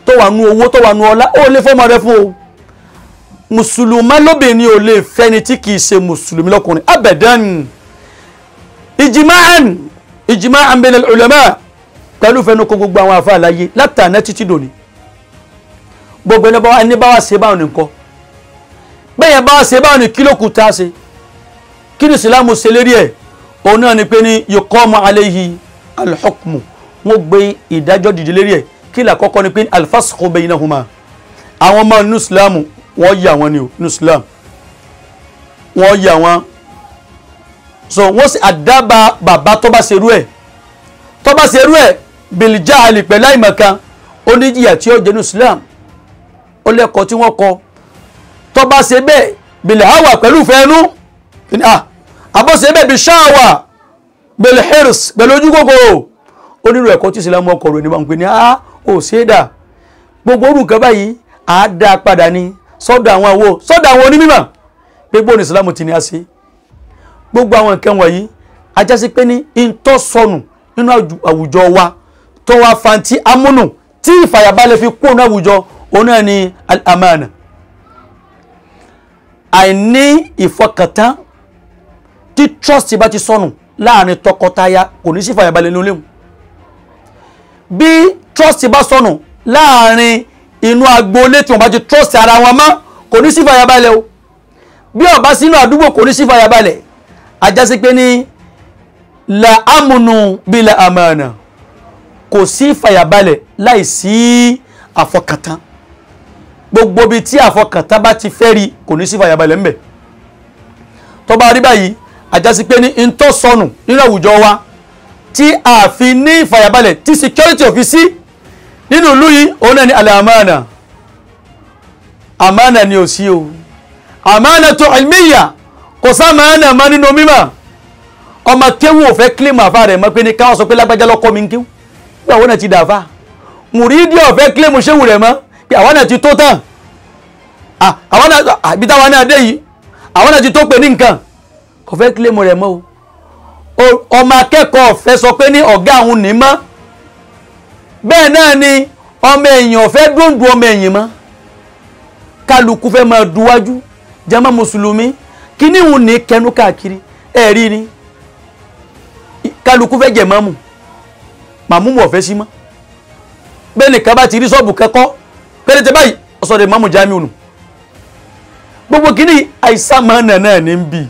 tó wà ní owó tó wà ní ọlá ó lè fọ́mọ rẹ̀ fún o mùsùlùmá lóbìnrin ò lè fẹ́ni tí kìí ṣe mùsùlùmí lọ́kùnrin abadan ijma'an bain al-ulama pẹ̀lú fẹ́nu kó gbogbo àwọn àfáà láyé látàná títí dòní gbogbo ẹni bá wá ṣe báwọn nìkan bẹ́yẹn bá wá ṣe báwọn ní kí ló kù tá a ṣe kí ni ìsìlámù ṣe lérí ẹ̀ òun náà ni pé ní yuqamu alayhi al-hukmu wọ́n gbé ìdájọ́ dìde lérí ẹ̀ kí là kọ́kọ́ ni pé al-fasqu baynahuma àwọn ọmọ inú ìsìlámù wọ́n yà wọ́n ni o inú ìsìlámù wọ́n yà wọ́n so wọ́n sì àdábà bàbá tó bá ṣerú ẹ̀ biljahali pẹ̀lú àìmọ̀kan oníjìyà tí ó jẹ́ inú ìsìlámù ó lẹ́kọ̀ọ́ tí wọ́n kọ tó bá ṣe bẹ́ẹ̀ bilhawa pẹ̀lú fẹ́nu àbọ̀ ṣe bẹ́ẹ̀ bishawa bilhirs pẹ̀lú ojú kòkòrò onírú ẹ̀kọ́ tí ìsìlámù ọkọ̀ rẹ̀ ní wọn pè ní ó ṣe é dà gbogbo orúkọ báyìí àádá padà ní sọ́dọ̀ àwọn onímọ̀ gbogbo ní ìsìlámù ti ní a ṣe gbogbo àwọn nǹkan wọ̀nyí ajá sí pé ní ìntọ́ sọnù nínú àwùjọ wa tó wá fanti amúnù tí ìfàyàbalẹ̀ fi kó ní àwùjọ òun náà ni al-amana àìní ìfọkàntán tí trust bá ti sọnù láàrin tọkọtaya kò ní sí ìfàyàbalẹ̀ nínú ilé mu bí trust bá sọnù láàrin inú agboolé tí wọ́n bá ti trust ara wọn mọ́ kò ní sí ìfàyàbalẹ̀ o bí ó bá sínú àdúgbò kò ní sí ìfàyàbalẹ̀ ajá sí pé ní la amunu bila amana kò sí ìfàyàbalẹ̀ láì sí àfọkàntán gbogbo bí tí àfọkàntán bá ti fẹ́ rí kò ní sí ìfàyàbalẹ̀ ńbẹ̀ tó bá rí báyìí ajá sí pé ní ń tó sọnù nínú àwùjọ wa tí a fi ní ìfàyàbalẹ̀ tí security ò fi sí nínú ìlú yìí òun náà ni al-amana amana ni ò sí o amana tó ilmiya kò sá amana má nínú mímọ̀ ọmọ kéwù ò fẹ́ kílèmù àfá rẹ̀ mọ́ pé ní káwọn sọ pé lágbájá lọ́kọ́ mi ń kéwù pé àwọn náà ti dàfá mùrídìí ò fẹ́ kílèmù ṣéwù rẹ̀ mọ́ pé àwọn náà ti tó tán àwọn náà àbí táwọn náà dé yìí àwọn náà ti tó pé ní nǹkan kò fẹ́ kílèmù rẹ̀ mọ́ o ọmọ akẹ́kọ̀ọ́ fẹ́ sọ pé ní ọ̀gá àwọn ní mọ́ bẹ́ẹ̀ náà ni ọmọ èèyàn fẹ́ dúndú ọmọ èèyàn mọ́ kálukú fẹ́ máa duwájú jàmá mùsùlùmí kí ní ìhun ní kẹnu káàkiri ẹ̀rí ni kálukú fẹ́ jẹ mọ́mù màmúmù ọ̀fẹ́ sí mọ́ bẹ́ẹ̀ nìkan bá ti rí sọ́ọ̀bù kẹ́kọ́ pẹ́lẹ́ tẹ báyìí ọ̀sọ̀rọ̀ ìmọ̀mù Jamiu nù gbogbo kìíní àìsàn mọ́nà náà ní ń bì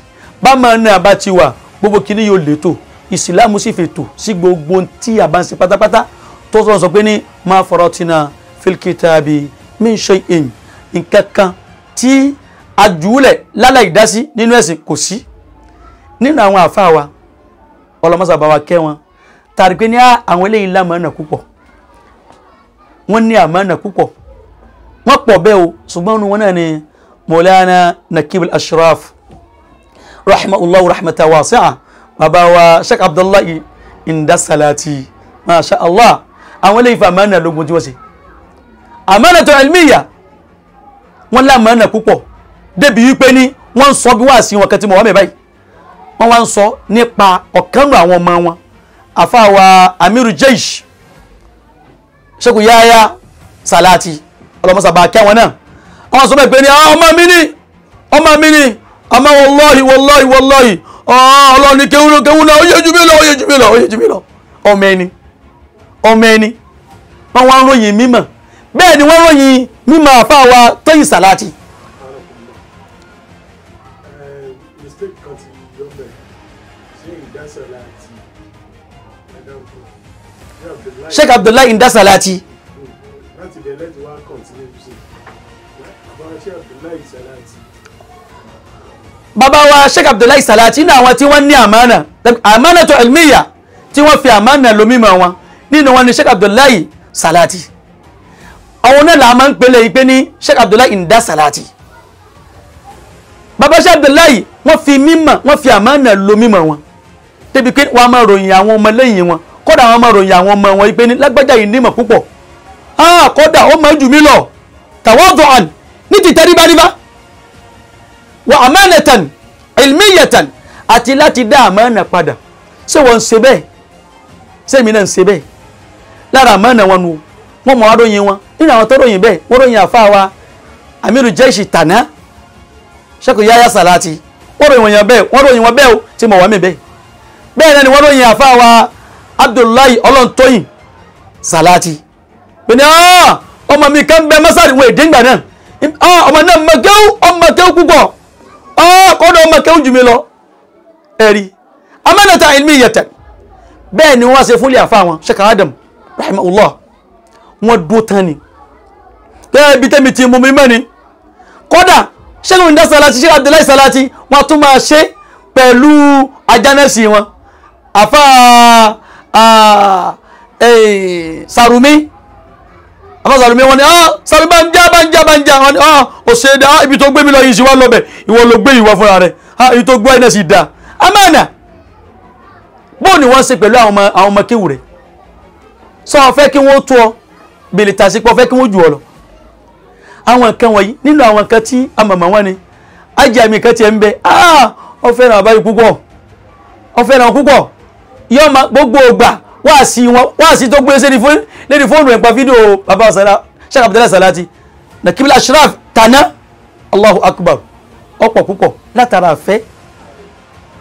bá mọ́nà bá ti wà gbogbo kìíní yóò létò ìsìlámù sì fètò sí gbogbo tí a bá ń ṣe pátápátá tó sọ pé ní ma faratina fil kitabi min shay'in nǹkan kan tí àjùúlẹ̀ lálẹ́ ìdásí nínú ẹ̀sìn kò sí nínú àwọn àfáà wa ọlọ́mọ́sà bá wa kẹ́ wọn tàbí pé ní àwọn eléyìí lámàánà púpọ̀ wọ́n ní àmàánà púpọ̀ wọ́n pọ̀ bẹ́ẹ̀ o ṣùgbọ́n wọn náà ni Maulana Nakib al-Ashraf rahimahullahu rahmatan wasi'a bàbá wa Sheikh Abdullahi Indasalati masha Allah àwọn eléyìí fa àmàánà lógun tí wọ́n ṣe àmàánà tó ilmiya wọ́n lámàánà púpọ̀ débi wípé ní wọ́n ń sọ bí wá sí wọn kan tí mo wá mẹ́ báyìí wọ́n wá ń sọ nípa ọ̀kanú àwọn ọmọ wọn àfáàwà Amiru Jaish Sheikh Yahya Salati ọlọ́mọsàbà kẹwọn náà wọ́n sọ pé ní ọmọ mi ní ọmọ wallahi ọlọ́ni kéwú náà ó yẹ jù mí lọ ọmọ ẹni wọ́n wá ń ròyìn mímọ̀ bẹ́ẹ̀ ni wọ́n ròyìn mímọ̀ àfáàwà Tóyìn Salati Sheikh Abdullahi Indasalati bàbá wa Sheikh Abdullahi Salati ní àwọn tí wọ́n ní àmánà tó ilmiya tí wọ́n fi àmánà lo mímọ̀ wọn nínú wọn ni Sheikh Abdullahi Salati àwọn náà la máa ń pèlè ìpé ní Sheikh Abdullahi Inda Salati bàbá Sheikh Abdullahi wọ́n fi mímọ̀ wọ́n fi àmánà lo mímọ̀ wọn débi pé wọ́n máa ròyìn àwọn ọmọ lẹ́yìn wọn kódà wọ́n máa ròyìn àwọn ọmọ wọn ìpé ní lágbájá yìí nímọ̀ púpọ̀ kódà ó máa jù mí lọ tawadu'an ní ti tẹríbáríbá wa amanatan ilmiyatan àti láti dá àmánà padà ṣé wọ́n ń ṣe bẹ́ẹ̀ ṣé èmi náà ń ṣe bẹ́ẹ̀ lára àmánà wọn nu wọ́n mọ̀ wá ròyìn wọn nínú àwọn tó ròyìn bẹ́ẹ̀ wọ́n ròyìn àfáà wa Amiru Jaishi tàná Sheikh Yahya Salati wọ́n ròyìn wọn bẹ́ẹ̀ wọ́n ròyìn wọn bẹ́ẹ̀ o tí mo wà mí bẹ́ẹ̀ bẹ́ẹ̀ náà ni wọ́n ròyìn àfáà wa Abdullahi Ọlọ́ntóyìn Salati pé ní ọmọ mi kan bẹ mọ́sàrí wọn èdè ńgbà náà ọmọ náà ọmọ kẹ́wù púpọ̀ kọ́dọ̀ ọmọ kẹ́wù jù mí lọ ẹ̀rí amánata ilmiyatan bẹ́ẹ̀ ni wọ́n ṣe fúnlẹ̀ àfáà wọn Sheikh Adam rahimahullah wọ́n dó tán ni bẹ́ẹ̀ bí tẹ́mi ti mú mi mẹ́ni kódà Sheikh Inda Salati Sheikh Abdullahi Salati wọ́n tún máa ṣe pẹ̀lú ajánẹ́sì wọn àfáà Sarumi àfáà Sarumi wọn ni Sarumi banja wọn ni ó ṣe dá ibi tó gbé mi lọ yìí sí wá lọ́bẹ̀ ìwọ ló gbé ìwọ fúnra rẹ̀ ibi tó gbọ́ iná sì dá amánà bóò ni wọ́n ṣe pẹ̀lú àwọn ọmọ kéwù rẹ̀ sọ fẹ́ kí wọ́n tó ọ bèlè tàṣípọ̀ fẹ́ kí wọ́n jù ọ lọ àwọn nǹkan wọ̀nyí nínú àwọn nǹkan tí a mọ̀mọ̀ wọn ni ajá mi kan ti ẹ̀ ń bẹ ọ fẹ́ràn àbáyé púpọ̀ ọ fẹ́ràn púpọ̀ yọ ma gbogbo ògbà wáàsí tó gbé lédi fóònù ẹ̀ pa fídíò bàbá Sheikh Abdullahi Salati Nakibul Ashraf tàná Allahu Akbar ọ̀pọ̀ púpọ̀ látara àfẹ́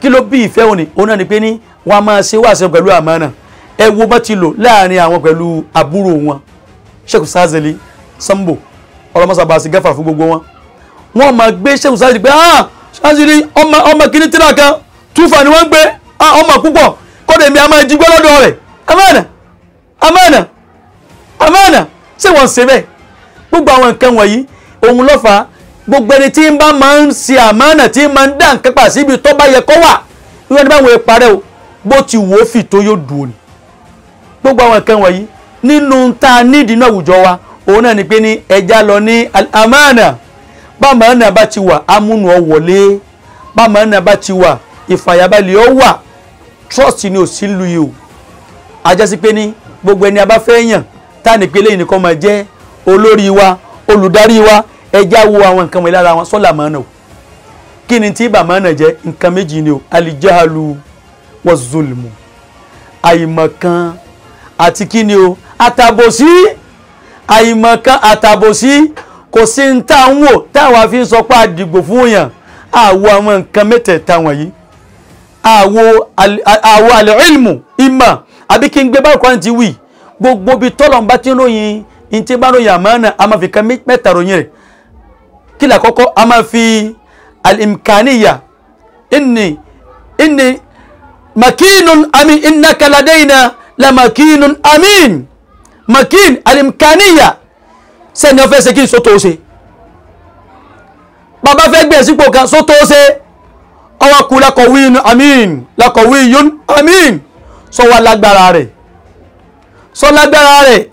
kí ló bí ìfẹ́ òní òun náà ni pé ní wọ́n máa ṣe wáàsí pẹ̀lú àmánà ẹ wo bá ti lò láàrin àwọn pẹ̀lú àbúrò wọn Sheikh Sazeli Sambo ọlọmọsàbà sí gáfà fún gbogbo wọn wọ́n máa gbé Sheikh Sazeli pé Sazeli ọmọ kìíní tíra kan túfà ni wọ́n gbé ọmọ púpọ̀ kọ́dọ̀ èmi a máa jí gbọ́ lọ́dọ̀ rẹ̀ amánà ṣé wọ́n ṣe bẹ́ẹ̀ gbogbo àwọn nǹkan wọ̀nyí òun ló fà gbogbo ẹni tí ń bá máa ń ṣe àmánà tí máa ń dá nǹkan pa síbi tó bá yẹ kó wà irú ẹni báwọn èèparẹ́ o bó ti wò ó fì tó yóò dùn ní gbogbo àwọn nǹkan wọ̀nyí nínú tá a nídìí náà àwùjọ wa òun náà ni pé ní ẹja lọ ní àmánà bámánà bá ti wà amúnú ọ wọlé bámánà bá ti wà ìfàyàbalẹ̀ ọ wà trust ni ò sí lu yìí o ajásí pé ní gbogbo ẹni a bá fẹ́ yàn tá ní pé lẹ́yìn nìkan máa jẹ́ olórí wa olùdarí wa ẹja wo àwọn nǹkan wọ̀nyí lára wọn sọ́là mánà o kí ni tí bàmánà jẹ́ nǹkan méjì ni o alijahalu wa zulmu àìmọ̀kan àti kí ni o àtàbòsí àìmọ̀kan àtàbòsí kò sí ń tà ń wò táwa fi ń sọ pé àdìgbò fún yàn àwo àwọn nǹkan mẹ́tẹ̀ẹ̀ta wọ̀nyí àwo al-ilmu ìmọ̀ àbí kí n gbé báwo kan ti wì gbogbo bí tọ́lọ̀ ń bá tí ń ròyìn ní tí bá ròyìn àmánà a máa fi kan mẹ́ta ròyìn rẹ̀ kí là kọ́kọ́ a máa fi al-imkaniya inni makinun amin innaka ladaina la makinun amin makin al-imkaniya sẹ́ni ọ̀fẹ́ ṣe kí n so tó ṣe bàbá fẹ́ gbé sípò kan so tó ṣe ọwọ́ kú lakọ̀wíyún amin sọ wá lágbára rẹ̀ sọ lágbára rẹ̀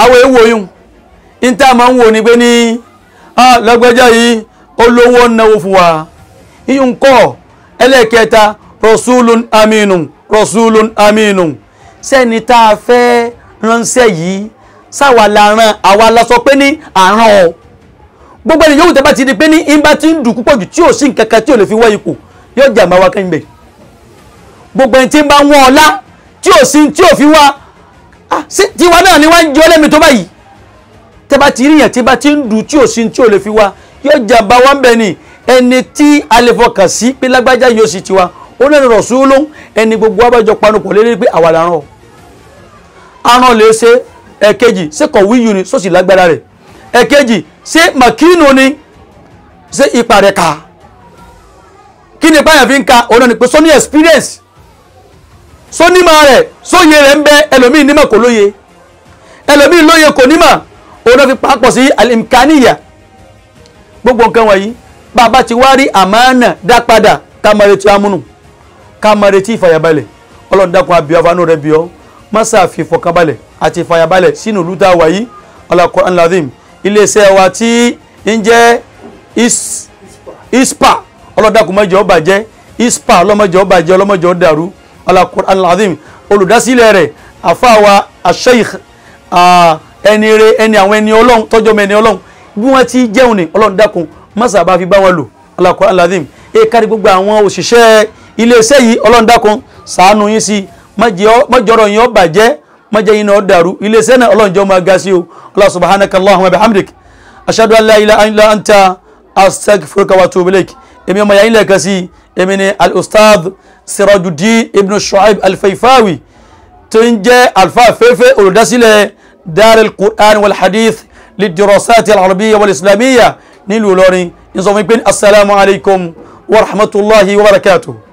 àwọn èèwò yún ní tá a máa ń wò ní pé ní lágbájá yìí olówó náwó fún wa iyún kọ́ ẹlẹ́kẹta rasulun aminun sẹ́ni tá a fẹ́ ránṣẹ́ yìí sáwà láàrán àwa la sọ pé ní àrán ọ gbogbo ẹni yóò tẹ́bá ti di pé ní ìbá ti ń dùn púpọ̀ jù tí ò sí nǹkankan tí ò lè fi wọ́ ipò yóò jàmbá wa kẹ́yìn bẹ̀ gbogbo ẹni tí ń bá wọ́n ọlá tí ò sí tí ò fi wá tiwa náà ni wọ́n ń jẹ́ ọlẹ́mi tó báyìí tẹ́bá ti ríyàn tí bá ti ń dùn tí ò sí tí ò lè fi wá yóò jàmbá wa ń bẹ̀ ni ẹni tí a lè fọkàn sí pé lágbájá yóò sì tiwa ó lẹ́nu Rasulun ẹni gbogbo abájọ panupọ̀ lé pé àwa làrán ọ aràn lè ṣe ẹ̀kejì ṣé kọ̀wíyù ni sósì lágbára rẹ̀ ẹ̀kejì ṣé màkínú ni ṣé ipa rẹ̀ ká kí ni báyà fi ń ka ọ̀nà ni pé sọ ní experience sọ nímọ̀ rẹ̀ sóye rẹ̀ ń bẹ ẹlòmíì nímọ̀ kò lóye ẹlòmíì lóye kò nímọ̀ ọ̀nà fi pàápọ̀ sí al-imkaniya gbogbo nǹkan wọ̀nyí bàbá ti wá rí àmánà dá padà ká máa retí amúnù ká máa retí ìfàyàbalẹ̀ ọlọ́run dákun abiyọ́ fanú rẹ̀ bíọ́ masa fi fọkànbalẹ̀ àti ìfàyàbalẹ̀ sínú ìlú tá a wà yìí Al-Qur'an Al-Azim iléeṣẹ́ wa tí ń jẹ́ ISPA ọlọ́run dákun má jẹ́ ó bàjẹ́ ISPA ọlọ́mọjọ́ bàjẹ́ ọlọ́mọjọ́ dàrú Al-Qur'an Al-Azim olùdásílẹ̀ rẹ̀ àfáàwà Sheikh ẹni rẹ̀ ẹni àwọn ẹni ọlọ́run tọ́jọ́ mẹ́ni ọlọ́run bí wọ́n ti jẹun ní ọlọ́run dákun masa bá fi bá wọn lò Al-Qur'an Al-Azim kárí gbogbo àwọn òṣìṣẹ́ iléeṣẹ́ yìí ọlọ́run dákun ṣàánú yín sí mọ́jọ́rọ̀ yín ó bàjẹ́ mọ́jẹ́ yín náà dàrú iléeṣẹ́ náà ọlọ́run jẹ́ máa ga sí o Allah subhanaka Allahumma wa bihamdik ashhadu an la ilaha illa anta astaghfiruka wa atubu ilaik èmi ọmọ yàyín lẹ́ẹ̀kan sí èmi ni al-ustadh Sirajuddin ibn Shu'aib al-Fayfawi tó ń jẹ́ alfa fẹ́fẹ́ olùdásílẹ̀ Dar al-Qur'an wal Hadith lid-dirasat al-arabiyya wal islamiyya nílùú Ìlọrin ní sọ fún mi pé assalamu alaikum wa rahmatullahi wa barakatuh.